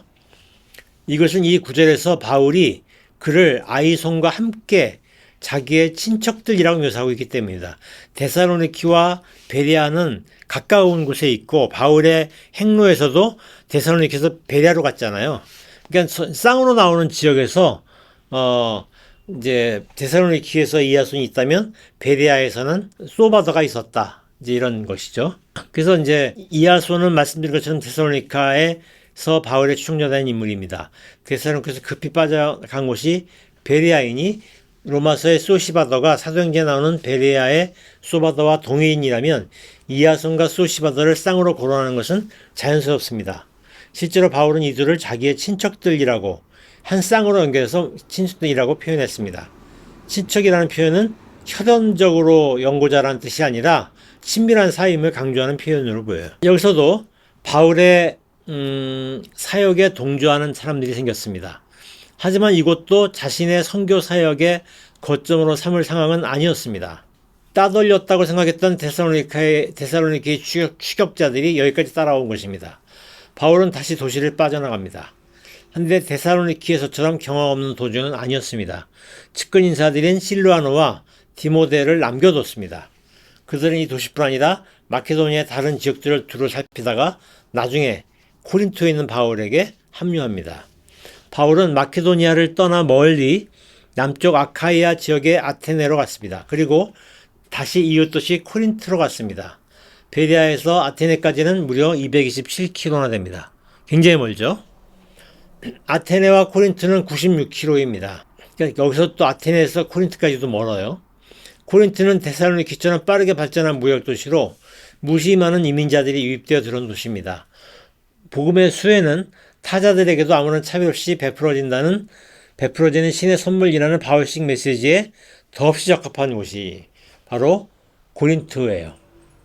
이것은 이 구절에서 바울이 그를 아이손과 함께 자기의 친척들이라고 묘사하고 있기 때문입니다. 데살로니키와 베레아는 가까운 곳에 있고 바울의 행로에서도 데살로니키에서 베레아로 갔잖아요. 그러니까 쌍으로 나오는 지역에서 이제 데살로니키에서 이하손이 있다면 베레아에서는 소바더가 있었다. 이제 이런 것이죠. 그래서 이제 이하손은 말씀드린 것처럼 데살로니가에서 바울의 추종자된 인물입니다. 데살로니가에서 급히 빠져간 곳이 베레아이니 로마서의 소시바더가 사도행전에 나오는 베레아의 소바더와 동해인이라면 이하손과 소시바더를 쌍으로 거론하는 것은 자연스럽습니다. 실제로 바울은 이들을 자기의 친척들이라고 한 쌍으로 연결해서 친척들이라고 표현했습니다. 친척이라는 표현은 혈연적으로 연고자라는 뜻이 아니라 친밀한 사이임을 강조하는 표현으로 보여요. 여기서도 바울의 사역에 동조하는 사람들이 생겼습니다. 하지만 이것도 자신의 선교 사역의 거점으로 삼을 상황은 아니었습니다. 따돌렸다고 생각했던 데살로니케의 추격자들이 여기까지 따라온 것입니다. 바울은 다시 도시를 빠져나갑니다. 한데 데살로니키에서처럼 경험 없는 도주는 아니었습니다. 측근 인사들인 실루아노와 디모데를 남겨뒀습니다. 그들은 이 도시뿐 아니라 마케도니아의 다른 지역들을 두루 살피다가 나중에 코린토에 있는 바울에게 합류합니다. 바울은 마케도니아를 떠나 멀리 남쪽 아카이아 지역의 아테네로 갔습니다. 그리고 다시 이웃도시 코린토로 갔습니다. 베레아에서 아테네까지는 무려 227km나 됩니다. 굉장히 멀죠? 아테네와 코린토는 96km입니다. 그러니까 여기서 또 아테네에서 코린토까지도 멀어요. 코린토는 데살로니키처럼 빠르게 발전한 무역 도시로 무시 많은 이민자들이 유입되어 들어온 도시입니다. 복음의 수혜는 타자들에게도 아무런 차별 없이 베풀어지는 신의 선물이라는 바울식 메시지에 더없이 적합한 곳이 바로 고린토예요.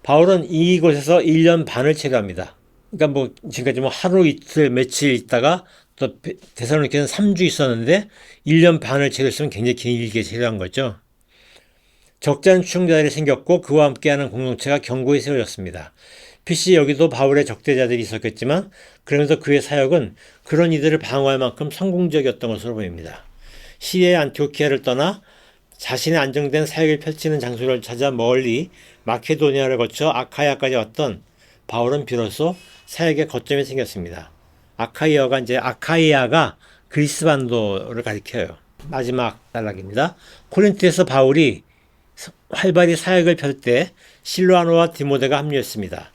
바울은 이곳에서 1년 반을 체류합니다. 그러니까 지금까지 하루 이틀 며칠 있다가 또 데살로니케는 3주 있었는데 1년 반을 체류했으면 굉장히 길게 체류한 거죠. 적지 않은 추종자들이 생겼고 그와 함께하는 공동체가 견고히 세워졌습니다. 필시 여기도 바울의 적대자들이 있었겠지만 그러면서 그의 사역은 그런 이들을 방어할 만큼 성공적이었던 것으로 보입니다. 시리아의 안티오키아를 떠나 자신의 안정된 사역을 펼치는 장소를 찾아 멀리 마케도니아를 거쳐 아카이아까지 왔던 바울은 비로소 사역의 거점이 생겼습니다. 아카이아가 그리스 반도를 가리켜요. 마지막 단락입니다. 코린토에서 바울이 활발히 사역을 펼 때 실루아노와 디모데가 합류했습니다.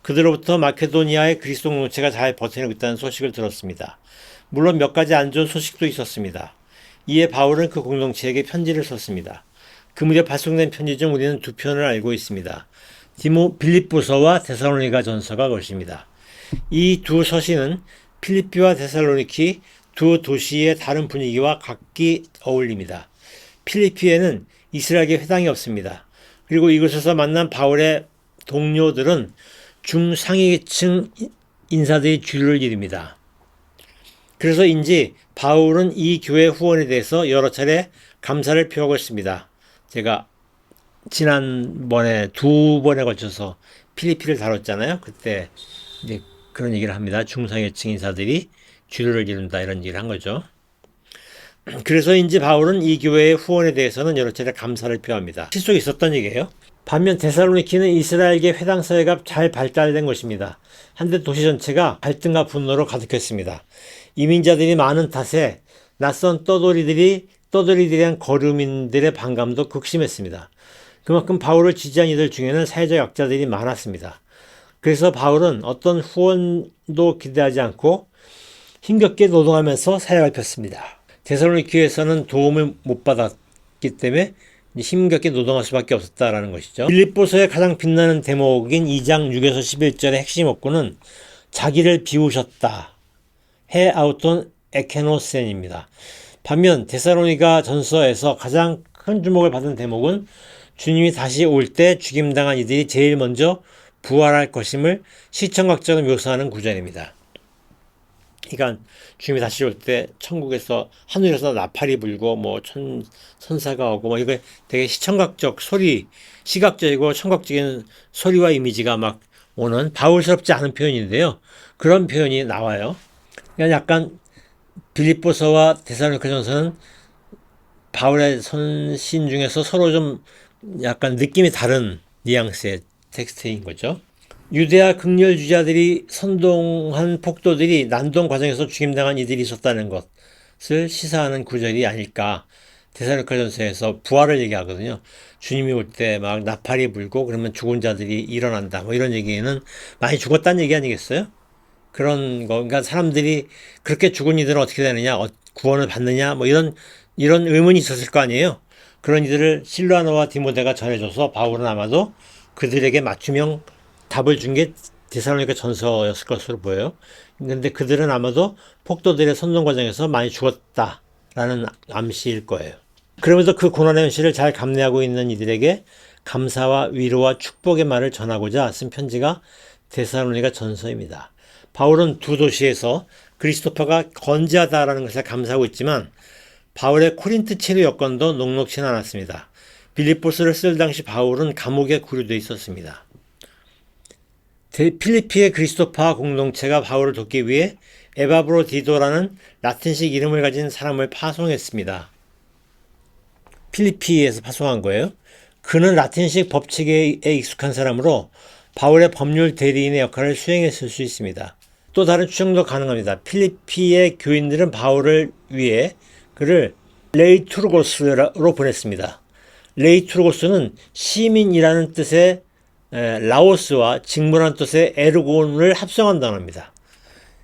그들로부터 마케도니아의 그리스도 공동체가 잘 버티고 있다는 소식을 들었습니다. 물론 몇 가지 안 좋은 소식도 있었습니다. 이에 바울은 그 공동체에게 편지를 썼습니다. 그 무렵 발송된 편지 중 우리는 두 편을 알고 있습니다. 빌립보서와 데살로니가 전서가 것입니다. 이 두 서신은 필리피와 데살로니키 두 도시의 다른 분위기와 각기 어울립니다. 필리피에는 이스라엘계 회당이 없습니다. 그리고 이곳에서 만난 바울의 동료들은 중상위층 인사들이 주류를 이룹니다. 그래서인지 바울은 이 교회 후원에 대해서 여러 차례 감사를 표하고 있습니다. 제가 지난번에 2번에 걸쳐서 필리피를 다뤘잖아요. 그때 이제 그런 얘기를 합니다. 중상위층 인사들이 주류를 이룬다 이런 얘기를 한 거죠. 그래서인지 바울은 이 교회의 후원에 대해서는 여러 차례 감사를 표합니다. 실속이 있었던 얘기예요. 반면 데살로니키는 이스라엘계 회당 사회가 잘 발달된 곳입니다. 한데 도시 전체가 갈등과 분노로 가득했습니다. 이민자들이 많은 탓에 낯선 떠돌이들에 대한 거류민들의 반감도 극심했습니다. 그만큼 바울을 지지한 이들 중에는 사회적 약자들이 많았습니다. 그래서 바울은 어떤 후원도 기대하지 않고 힘겹게 노동하면서 사역을 폈습니다. 데살로니키에서는 도움을 못 받았기 때문에 힘겹게 노동할 수밖에 없었다라는 것이죠. 빌립보서의 가장 빛나는 대목인 2장 6에서 11절의 핵심 어구는 자기를 비우셨다. 해 아우톤 에케노센입니다. 반면 데살로니가 전서에서 가장 큰 주목을 받은 대목은 주님이 다시 올 때 죽임당한 이들이 제일 먼저 부활할 것임을 시청각적으로 묘사하는 구절입니다. 그러니까 주님이 다시 올 때 천국에서 하늘에서 나팔이 불고 천사가 오고 이거 되게 시청각적 시각적이고 청각적인 소리와 이미지가 막 오는 바울스럽지 않은 표현인데요. 그런 표현이 나와요. 그러니까 약간 빌립보서와 데살로니가전서는 바울의 선신 중에서 서로 좀 약간 느낌이 다른 뉘앙스의 텍스트인 거죠. 유대아 극렬주의자들이 선동한 폭도들이 난동 과정에서 죽임당한 이들이 있었다는 것을 시사하는 구절이 아닐까. 데살로니가전서에서 부활을 얘기하거든요. 주님이 올 때 막 나팔이 불고 그러면 죽은 자들이 일어난다. 뭐 이런 얘기는 많이 죽었다는 얘기 아니겠어요? 그런 거, 그러니까 사람들이 그렇게 죽은 이들은 어떻게 되느냐, 구원을 받느냐, 뭐 이런 의문이 있었을 거 아니에요. 그런 이들을 실라노와 디모데가 전해줘서 바울은 아마도 그들에게 맞춤형 답을 준 게 데살로니가 전서였을 것으로 보여요. 근데 그들은 아마도 폭도들의 선동 과정에서 많이 죽었다라는 암시일 거예요. 그러면서 그 고난의 현실을 잘 감내하고 있는 이들에게 감사와 위로와 축복의 말을 전하고자 쓴 편지가 데살로니가 전서입니다. 바울은 두 도시에서 그리스도파가 건재하다라는 것을 감사하고 있지만 바울의 코린트 체류 여건도 녹록치는 않았습니다. 빌립보스를 쓸 당시 바울은 감옥에 구류되어 있었습니다. 필리피의 그리스도파 공동체가 바울을 돕기 위해 에바브로디도라는 라틴식 이름을 가진 사람을 파송했습니다. 필리피에서 파송한 거예요. 그는 라틴식 법칙에 익숙한 사람으로 바울의 법률 대리인의 역할을 수행했을 수 있습니다. 또 다른 추정도 가능합니다. 필리피의 교인들은 바울을 위해 그를 레이투르고스로 보냈습니다. 레이투르고스는 시민이라는 뜻의 라오스와 직무라는 뜻의 에르곤을 합성한 단어입니다.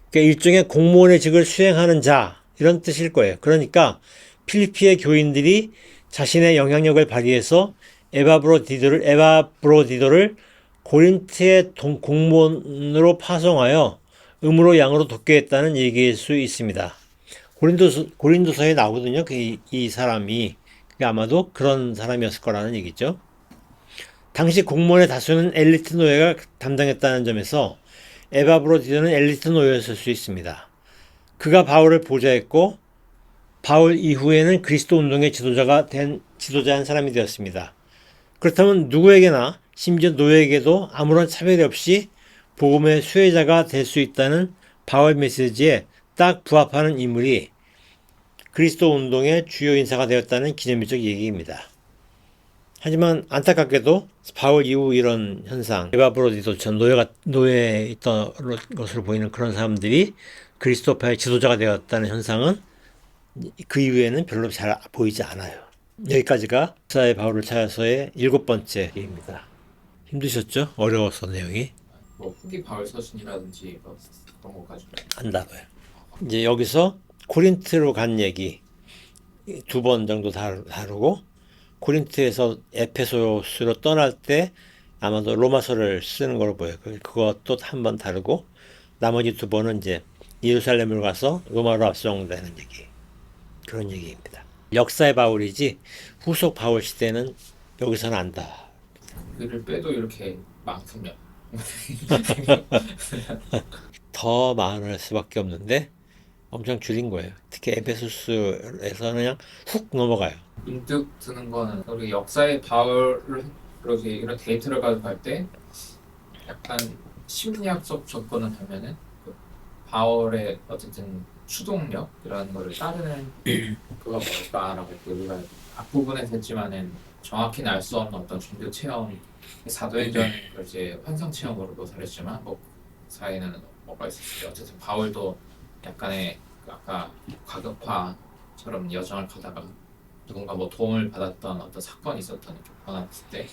그러니까 일종의 공무원의 직을 수행하는 자 이런 뜻일 거예요. 그러니까 필리피의 교인들이 자신의 영향력을 발휘해서 에바브로디도를 고린트의 공무원으로 파송하여 음으로 양으로 돕게 했다는 얘기일 수 있습니다. 고린도서에 나오거든요. 이 사람이 아마도 그런 사람이었을 거라는 얘기죠. 당시 공무원의 다수는 엘리트 노예가 담당했다는 점에서 에바브로디도는 엘리트 노예였을 수 있습니다. 그가 바울을 보좌했고 바울 이후에는 그리스도 운동의 지도자한 사람이 되었습니다. 그렇다면 누구에게나 심지어 노예에게도 아무런 차별이 없이 복음의 수혜자가 될 수 있다는 바울 메시지에 딱 부합하는 인물이 그리스도 운동의 주요 인사가 되었다는 기념비적 얘기입니다. 하지만 안타깝게도 바울 이후 이런 현상, 에바브로디도처럼 노예에 있던 것으로 보이는 그런 사람들이 그리스도파의 지도자가 되었다는 현상은 그 이후에는 별로 잘 보이지 않아요. 여기까지가 사의 바울을 찾아서의 7번째 얘기입니다. 힘드셨죠? 어려워서 내용이. 뭐 후기 바울 서신이라든지 뭐 그런 거 가지고 안다고요. 이제 여기서 코린트로 간 얘기 2번 정도 다루고 코린트에서 에페소스로 떠날 때 아마도 로마서를 쓰는 걸로 보여요. 그것도 한번 다루고 나머지 2번은 이제 예루살렘으로 가서 로마로 압송되는 얘기. 그런 얘기입니다. 역사의 바울이지 후속 바울 시대는 여기서는 안다. 글을 빼도 이렇게 많군요. 더 많을 수밖에 없는데 엄청 줄인 거예요. 특히 에베소스에서는 그냥 훅 넘어가요. 문득 드는 거는 우리 역사의 바울을 이렇게 이런 데이트를 가지고 갈 때 약간 심리학적 접근을 하면은 그 바울의 어쨌든 추동력이라는 거를 따르는 그가 뭘까라고 우리가 앞부분에서 했지만은 정확히는 알 수 없는 어떤 종교 체험, 사도행전 이제 환상 체험으로도 다뤘지만 뭐 사이에는 뭐가 있었어요. 어쨌든 바울도 약간의 아까 과격파처럼 여정을 가다가 누군가 뭐 도움을 받았던 어떤 사건이 있었던 이렇게 변화했을 때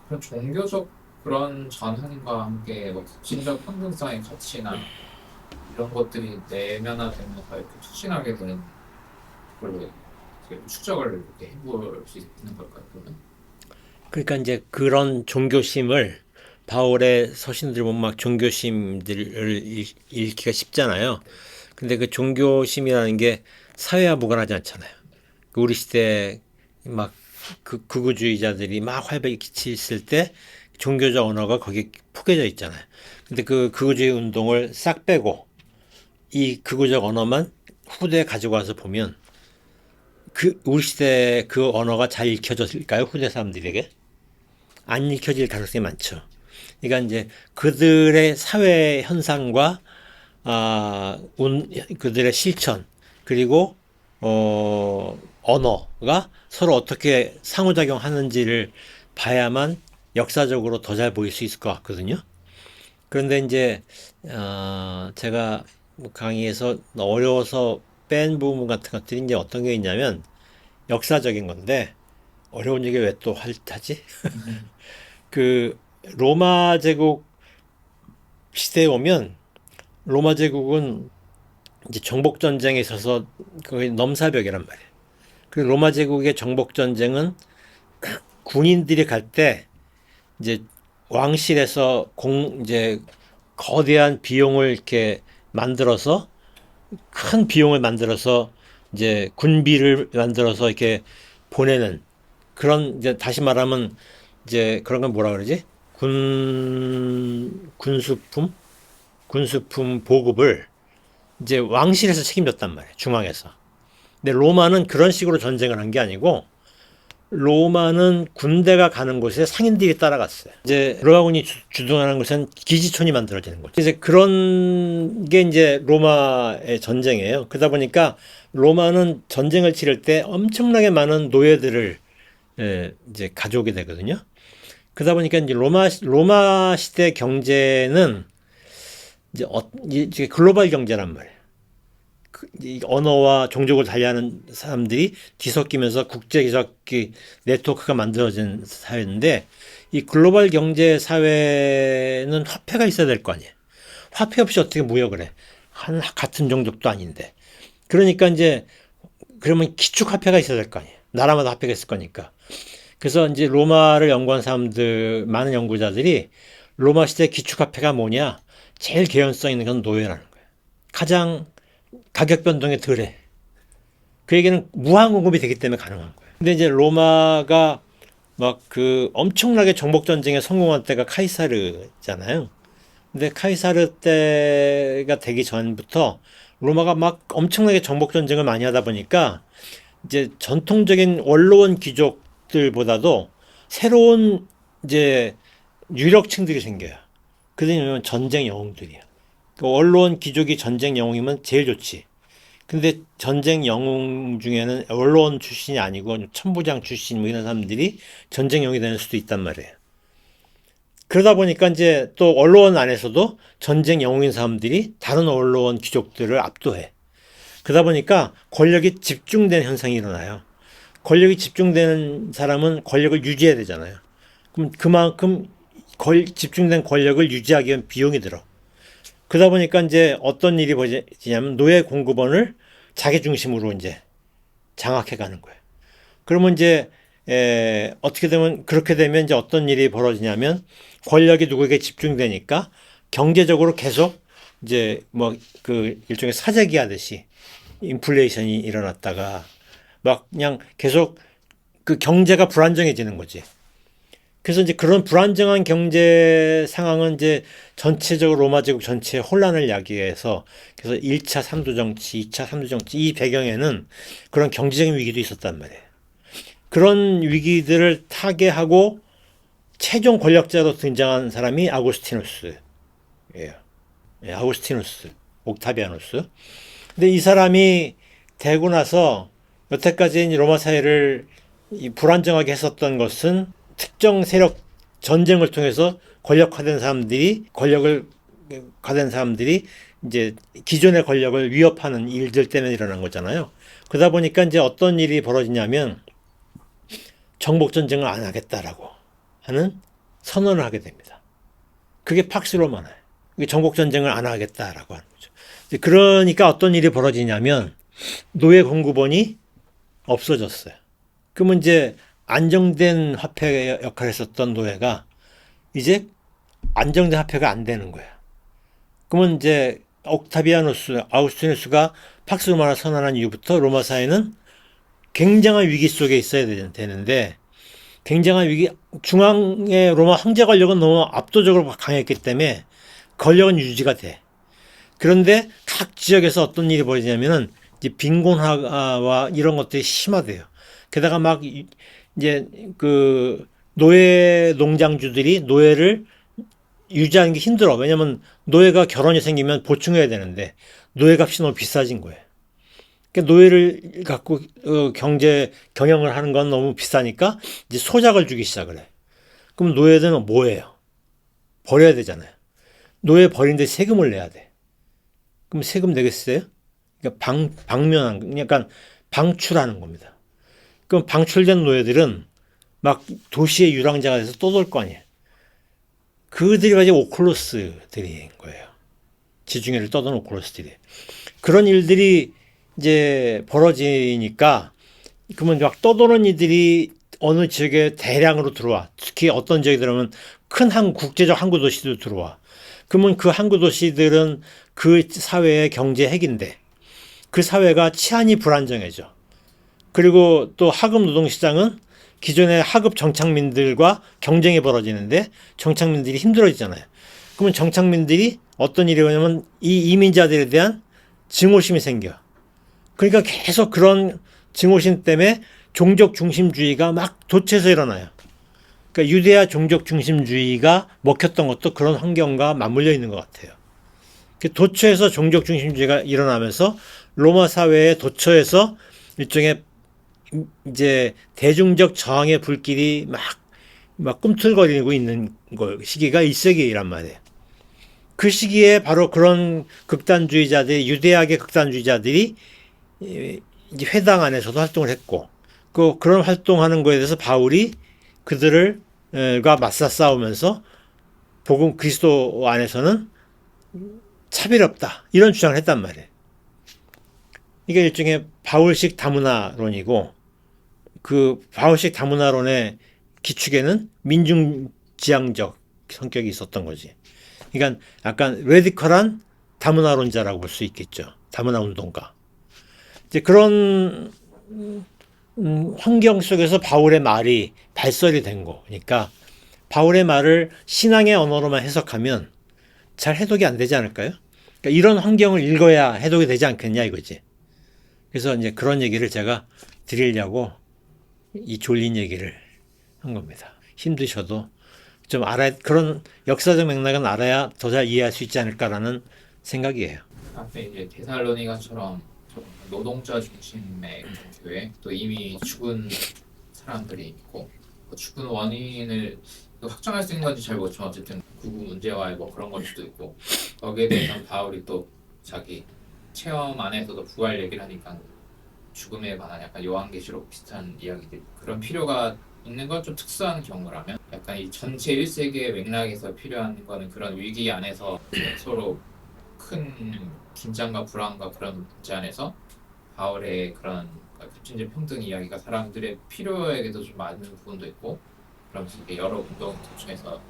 그런 종교적 그런 전환과 함께 뭐 국진적 평등성의 가치나 이런 것들이 내면화되면서 이렇게 투신하게 되는 걸로 추적을 이렇게 해볼 수 있는 걸까요? 그러면? 그러니까 이제 그런 종교심을 바울의 서신들 보면 막 종교심들을 읽기가 쉽잖아요. 근데 그 종교심이라는 게 사회와 무관하지 않잖아요. 우리 시대 막 극우주의자들이 막 활발히 기치있을 때 종교적 언어가 거기에 포개져 있잖아요. 근데 그 극우주의 운동을 싹 빼고 이 극우적 언어만 후대에 가지고 와서 보면 우리 시대 그 언어가 잘 읽혀졌을까요? 후대 사람들에게? 안 읽혀질 가능성이 많죠. 그러니까 이제 그들의 사회 현상과 그들의 실천 그리고 언어가 서로 어떻게 상호작용하는지를 봐야만 역사적으로 더 잘 보일 수 있을 것 같거든요. 그런데 이제 제가 강의에서 어려워서 뺀 부분 같은 것들이 이제 어떤 게 있냐면 역사적인 건데 어려운 얘기 왜 또 하지? 그 로마 제국 시대에 오면 로마 제국은 이제 정복 전쟁에 있어서 거의 넘사벽이란 말이에요. 그 로마 제국의 정복 전쟁은 군인들이 갈 때 이제 왕실에서 이제 거대한 비용을 이렇게 만들어서 큰 비용을 만들어서 이제 군비를 만들어서 이렇게 보내는 그런 이제 다시 말하면 이제 그런 건 뭐라 그러지? 군수품 보급을 이제 왕실에서 책임졌단 말이에요. 중앙에서. 근데 로마는 그런 식으로 전쟁을 한 게 아니고 로마는 군대가 가는 곳에 상인들이 따라갔어요. 이제 로마군이 주둔하는 곳은 기지촌이 만들어지는 거죠. 이제 그런 게 이제 로마의 전쟁이에요. 그러다 보니까 로마는 전쟁을 치를 때 엄청나게 많은 노예들을 이제 가져오게 되거든요. 그러다 보니까 이제 로마 시대 경제는 이제 글로벌 경제란 말이에요. 이 언어와 종족을 달리하는 사람들이 뒤섞이면서 국제적 네트워크가 만들어진 사회인데 이 글로벌 경제 사회는 화폐가 있어야 될 거 아니에요. 화폐 없이 어떻게 무역을 해? 같은 종족도 아닌데. 그러니까 이제 그러면 기축 화폐가 있어야 될 거 아니에요. 나라마다 화폐가 있을 거니까. 그래서 이제 로마를 연구한 사람들, 많은 연구자들이 로마 시대 기축 화폐가 뭐냐? 제일 개연성 있는 건 노예라는 거예요. 가장 가격 변동이 덜해. 그 얘기는 무한 공급이 되기 때문에 가능한 거예요. 근데 이제 로마가 막 그 엄청나게 정복 전쟁에 성공한 때가 카이사르잖아요. 근데 카이사르 때가 되기 전부터 로마가 막 엄청나게 정복 전쟁을 많이 하다 보니까 이제 전통적인 원로원 귀족들보다도 새로운 이제 유력층들이 생겨요. 그들이 전쟁 영웅들이야. 그 원로원 귀족이 전쟁 영웅이면 제일 좋지. 근데 전쟁 영웅 중에는 원로원 출신이 아니고 천부장 출신 뭐 이런 사람들이 전쟁 영웅이 될 수도 있단 말이에요. 그러다 보니까 이제 또 원로원 안에서도 전쟁 영웅인 사람들이 다른 원로원 귀족들을 압도해. 그러다 보니까 권력이 집중된 현상이 일어나요. 권력이 집중되는 사람은 권력을 유지해야 되잖아요. 그럼 그만큼 집중된 권력을 유지하기 위한 비용이 들어. 그러다 보니까 이제 어떤 일이 벌어지냐면 노예 공급원을 자기 중심으로 이제 장악해 가는 거예요. 그러면 이제 어떻게 되면 그렇게 되면 이제 어떤 일이 벌어지냐면 권력이 누구에게 집중되니까 경제적으로 계속 이제 뭐 그 일종의 사재기 하듯이 인플레이션이 일어났다가 막 그냥 계속 그 경제가 불안정해지는 거지. 그래서 이제 그런 불안정한 경제 상황은 이제 전체적으로 로마 제국 전체에 혼란을 야기해서 그래서 1차 3두 정치, 2차 3두 정치 이 배경에는 그런 경제적인 위기도 있었단 말이에요. 그런 위기들을 타개하고 최종 권력자로 등장한 사람이 아구스티누스예요. 예, 아구스티누스, 옥타비아누스. 근데 이 사람이 되고 나서 여태까지 로마 사회를 불안정하게 했었던 것은 특정 세력 전쟁을 통해서 권력화된 사람들이 이제 기존의 권력을 위협하는 일들 때문에 일어난 거잖아요. 그러다 보니까 이제 어떤 일이 벌어지냐면 정복 전쟁을 안 하겠다라고 하는 선언을 하게 됩니다. 그게 팍스 로마나예요. 이게 정복 전쟁을 안 하겠다라고 하는 거죠. 그러니까 어떤 일이 벌어지냐면 노예 공급원이 없어졌어요. 그러면 이제 안정된 화폐 역할을 했었던 노예가 이제 안정된 화폐가 안 되는 거야. 그러면 이제 아우구스티누스가 팍스 로마를 선언한 이후부터 로마 사회는 굉장한 위기 속에 있어야 되는데 굉장한 위기, 중앙의 로마 황제 권력은 너무 압도적으로 강했기 때문에 권력은 유지가 돼. 그런데 각 지역에서 어떤 일이 벌어지냐면은 이제 빈곤화와 이런 것들이 심화돼요. 게다가 막 이제 그 노예 농장주들이 노예를 유지하는 게 힘들어. 왜냐면 노예가 결혼이 생기면 보충해야 되는데 노예 값이 너무 비싸진 거예요. 그러니까 노예를 갖고 경제 경영을 하는 건 너무 비싸니까 이제 소작을 주기 시작을 해. 그럼 노예들은 뭐예요? 버려야 되잖아요. 노예 버리는데 세금을 내야 돼. 그럼 세금 내겠어요? 그러니까 방면한, 약간 방출하는 겁니다. 그럼 방출된 노예들은 막 도시의 유랑자가 돼서 떠돌 거 아니에요. 그들이 바로 오클로스들인 거예요. 지중해를 떠도는 오클로스들이. 그런 일들이 이제 벌어지니까 그러면 막 떠도는 이들이 어느 지역에 대량으로 들어와. 특히 어떤 지역에 들어오면 큰 국제적 항구 도시도 들어와. 그러면 그 항구 도시들은 그 사회의 경제 핵인데 그 사회가 치안이 불안정해져. 그리고 또 하급 노동시장은 기존의 하급 정착민들과 경쟁이 벌어지는데 정착민들이 힘들어지잖아요. 그러면 정착민들이 어떤 일이 오냐면 이 이민자들에 대한 증오심이 생겨. 그러니까 계속 그런 증오심 때문에 종족 중심주의가 막 도처에서 일어나요. 그러니까 유대야 종족 중심주의가 먹혔던 것도 그런 환경과 맞물려 있는 것 같아요. 도처에서 종족 중심주의가 일어나면서 로마 사회의 도처에서 일종의 이제 대중적 저항의 불길이 막 꿈틀거리고 있는 시기가 1세기란 말이에요. 그 시기에 바로 그런 극단주의자들이, 유대학의 극단주의자들이 이제 회당 안에서도 활동을 했고, 그런 활동하는 거에 대해서 바울이 그들과 맞서 싸우면서 복음 그리스도 안에서는 차별이 없다. 이런 주장을 했단 말이에요. 이게 일종의 바울식 다문화론이고, 그 바울식 다문화론의 기축에는 민중지향적 성격이 있었던 거지. 그러니까 약간 레디컬한 다문화론자라고 볼 수 있겠죠. 다문화 운동가. 이제 그런 환경 속에서 바울의 말이 발설이 된 거. 그러니까 바울의 말을 신앙의 언어로만 해석하면 잘 해독이 안 되지 않을까요? 그러니까 이런 환경을 읽어야 해독이 되지 않겠냐 이거지. 그래서 이제 그런 얘기를 제가 드리려고 이 졸린 얘기를 한 겁니다. 힘드셔도 좀 그런 역사적 맥락은 알아야 더 잘 이해할 수 있지 않을까라는 생각이에요. 앞에 이제 데살로니가처럼 좀 노동자 중심의 교회, 또 이미 죽은 사람들이 있고, 그 죽은 원인을 확정할 수 있는 건지 잘 모르지만 어쨌든 구구 문제와의 뭐 그런 걸 수도 있고, 거기에 대해서는 바울이 또 자기 체험 안에서도 부활 얘기를 하니까 죽음에 관한 약간 요한계시록 비슷한 이야기들, 그런 필요가 있는 건 좀 특수한 경우라면, 약간 이 전체 1세기의 맥락에서 필요한 거는 그런 위기 안에서 서로 큰 긴장과 불안과 그런 문제 안에서 바울의 그런 값진질 평등 이야기가 사람들의 필요에게도 좀 맞는 부분도 있고, 그러면서 이렇게 여러 운동 도중에서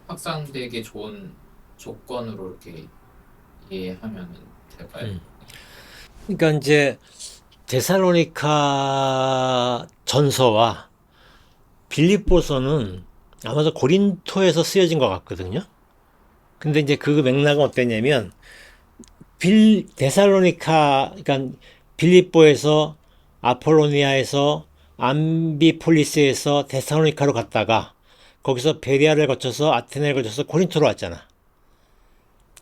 확산되기 좋은 조건으로 이렇게 이해하면 될까요? 그러니까 이제 데살로니카 전서와 빌립보서는 아마도 고린토에서 쓰여진 것 같거든요. 근데 이제 그 맥락은 어땠냐면 데살로니카, 그러니까 빌립보에서 아폴로니아에서 암비폴리스에서 데살로니카로 갔다가 거기서 베리아를 거쳐서 아테네를 거쳐서 고린토로 왔잖아.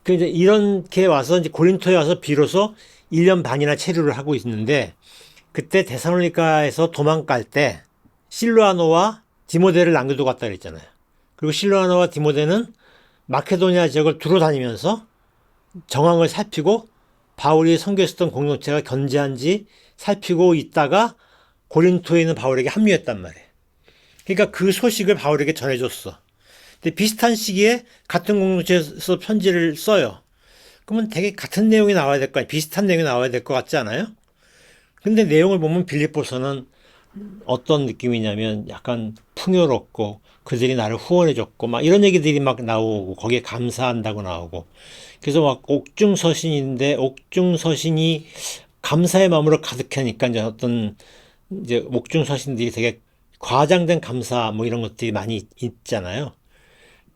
그 이제 이렇게 와서 이제 고린토에 와서 비로소 1년 반이나 체류를 하고 있는데, 그때 데살로니카에서 도망갈 때 실루아노와 디모데를 남겨두고 갔다 그랬잖아요. 그리고 실루아노와 디모데는 마케도니아 지역을 두루 다니면서 정황을 살피고 바울이 선교했던 공동체가 견제한지 살피고 있다가 고린토에 있는 바울에게 합류했단 말이에요. 그러니까 그 소식을 바울에게 전해줬어. 근데 비슷한 시기에 같은 공동체에서 편지를 써요. 그러면 되게 같은 내용이 나와야 될 거 아니에요. 비슷한 내용이 나와야 될 것 같지 않아요? 근데 내용을 보면 빌립보서는 어떤 느낌이냐면 약간 풍요롭고 그들이 나를 후원해줬고 막 이런 얘기들이 막 나오고 거기에 감사한다고 나오고, 그래서 막 옥중서신인데 옥중서신이 감사의 마음으로 가득하니까 이제 어떤 이제 옥중서신들이 되게 과장된 감사 뭐 이런 것들이 많이 있잖아요.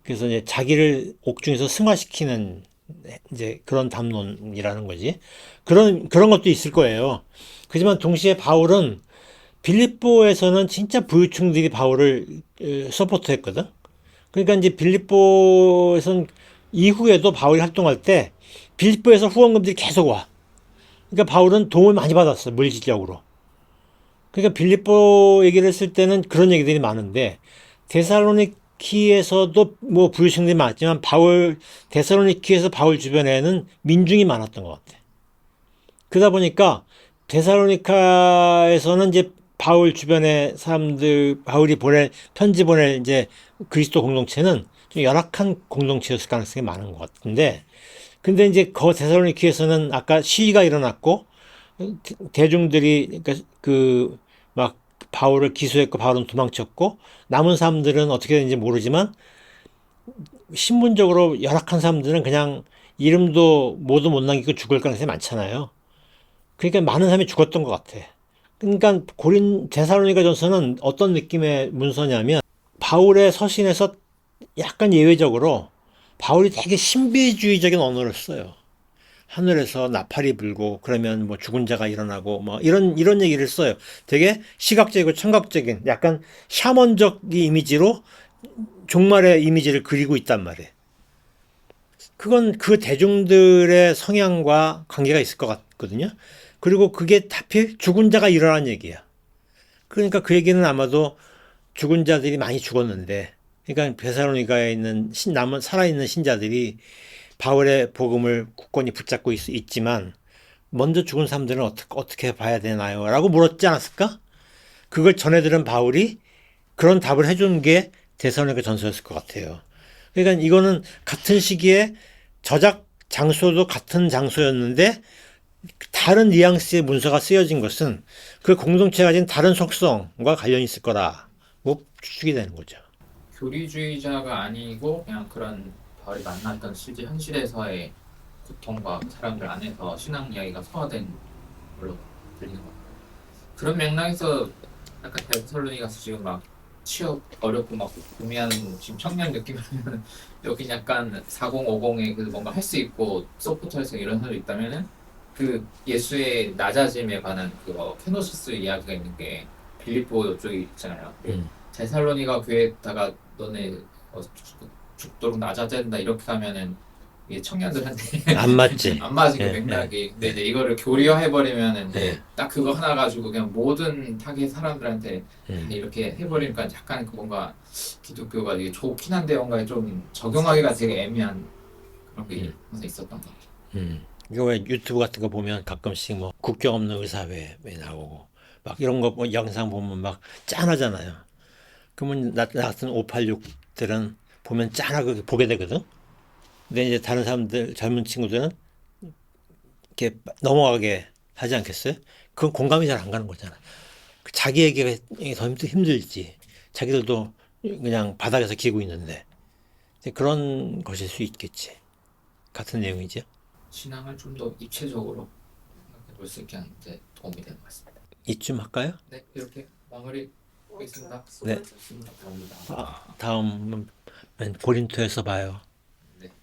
그래서 이제 자기를 옥중에서 승화시키는 이제 그런 담론이라는 거지. 그런 것도 있을 거예요. 그렇지만 동시에 바울은 빌립보에서는 진짜 부유층들이 바울을 서포트했거든. 그러니까 이제 빌립보에선 이후에도 바울이 활동할 때 빌립보에서 후원금들이 계속 와. 그러니까 바울은 도움을 많이 받았어, 물질적으로. 그러니까 빌립보 얘기를 쓸 때는 그런 얘기들이 많은데, 데살로니키에서도 뭐 부유층들이 많았지만 데살로니키에서 바울 주변에는 민중이 많았던 것 같아. 그러다 보니까 데살로니카에서는 이제 바울 주변의 사람들, 바울이 편지 보낼 이제 그리스도 공동체는 좀 열악한 공동체였을 가능성이 많은 것 같은데, 근데 이제 데살로니키에서는 아까 시위가 일어났고, 대중들이, 그러니까 막 바울을 기소했고, 바울은 도망쳤고, 남은 사람들은 어떻게 되는지 모르지만, 신분적으로 열악한 사람들은 그냥 이름도 모두 못 남기고 죽을 가능성이 많잖아요. 그러니까 많은 사람이 죽었던 것 같아. 그러니까 데살로니가 전서는 어떤 느낌의 문서냐면 바울의 서신에서 약간 예외적으로 바울이 되게 신비주의적인 언어를 써요. 하늘에서 나팔이 불고 그러면 뭐 죽은 자가 일어나고 뭐 이런 얘기를 써요. 되게 시각적이고 청각적인 약간 샤먼적 이미지로 종말의 이미지를 그리고 있단 말이에요. 그건 그 대중들의 성향과 관계가 있을 것 같거든요. 그리고 그게 하필 죽은 자가 일어난 얘기야. 그러니까 그 얘기는 아마도 죽은 자들이 많이 죽었는데, 그러니까 베사로니가에 있는 남은 살아있는 신자들이 바울의 복음을 굳건히 붙잡고 있지만 먼저 죽은 사람들은 어떻게 봐야 되나요? 라고 물었지 않았을까? 그걸 전해들은 바울이 그런 답을 해준 게 데살로니가 전서였을 것 같아요. 그러니까 이거는 같은 시기에 저작 장소도 같은 장소였는데 다른 뉘앙스의 문서가 쓰여진 것은 그 공동체가 가진 다른 속성과 관련이 있을 거라고 추측이 되는 거죠. 교리주의자가 아니고 그냥 그런 바울이 만났던 실제 현실에서의 고통과 사람들 안에서 신앙 이야기가 소화된 걸로 들리는 것 같아요. 그런 맥락에서 약간 데살로니가서 지금 막 취업 어렵고 막 고민하는 지금 청년 느낌이면 여기 약간 4050에 그 뭔가 할 수 있고 서포터에서 이런 사람이 있다면은 그 예수의 낮아짐에 관한 케노시스 이야기가 있는 게 빌립보 쪽에 있잖아요. 데살로니가 교회에다가 너네 죽도록 낮아야 된다 이렇게 하면은 이게 청년들한테 안 맞지. 안 맞은 그 예, 맥락이. 근데 이제 이거를 교리화해 버리면은 이제 예. 딱 그거 하나 가지고 그냥 모든 타겟 사람들한테 음. 이렇게 해버리니까 약간 그 뭔가 기독교가 이게 좋긴 한데 뭔가 좀 적용하기가 되게 애매한 그런 게 항상 있었던 것 같아요. 이거 왜 유튜브 같은 거 보면 가끔씩 뭐 국경 없는 의사회 나오고 막 이런 거 영상 보면 막 짠하잖아요. 그러면 나 같은 586들은 보면 짠하게 보게 되거든. 근데 이제 다른 사람들 젊은 친구들은 이렇게 넘어가게 하지 않겠어요? 그건 공감이 잘 안 가는 거잖아. 자기 얘기가 더 힘들지. 자기들도 그냥 바닥에서 기고 있는데 이제 그런 것일 수 있겠지. 같은 내용이죠. 신앙을 좀 더 입체적으로 생각해 볼 수 있게 하는데 도움이 되는 것 같습니다. 이쯤 할까요? 네, 이렇게 마무리 하겠습니다. 네. 감사합니다. 다음은 고린토에서 봐요.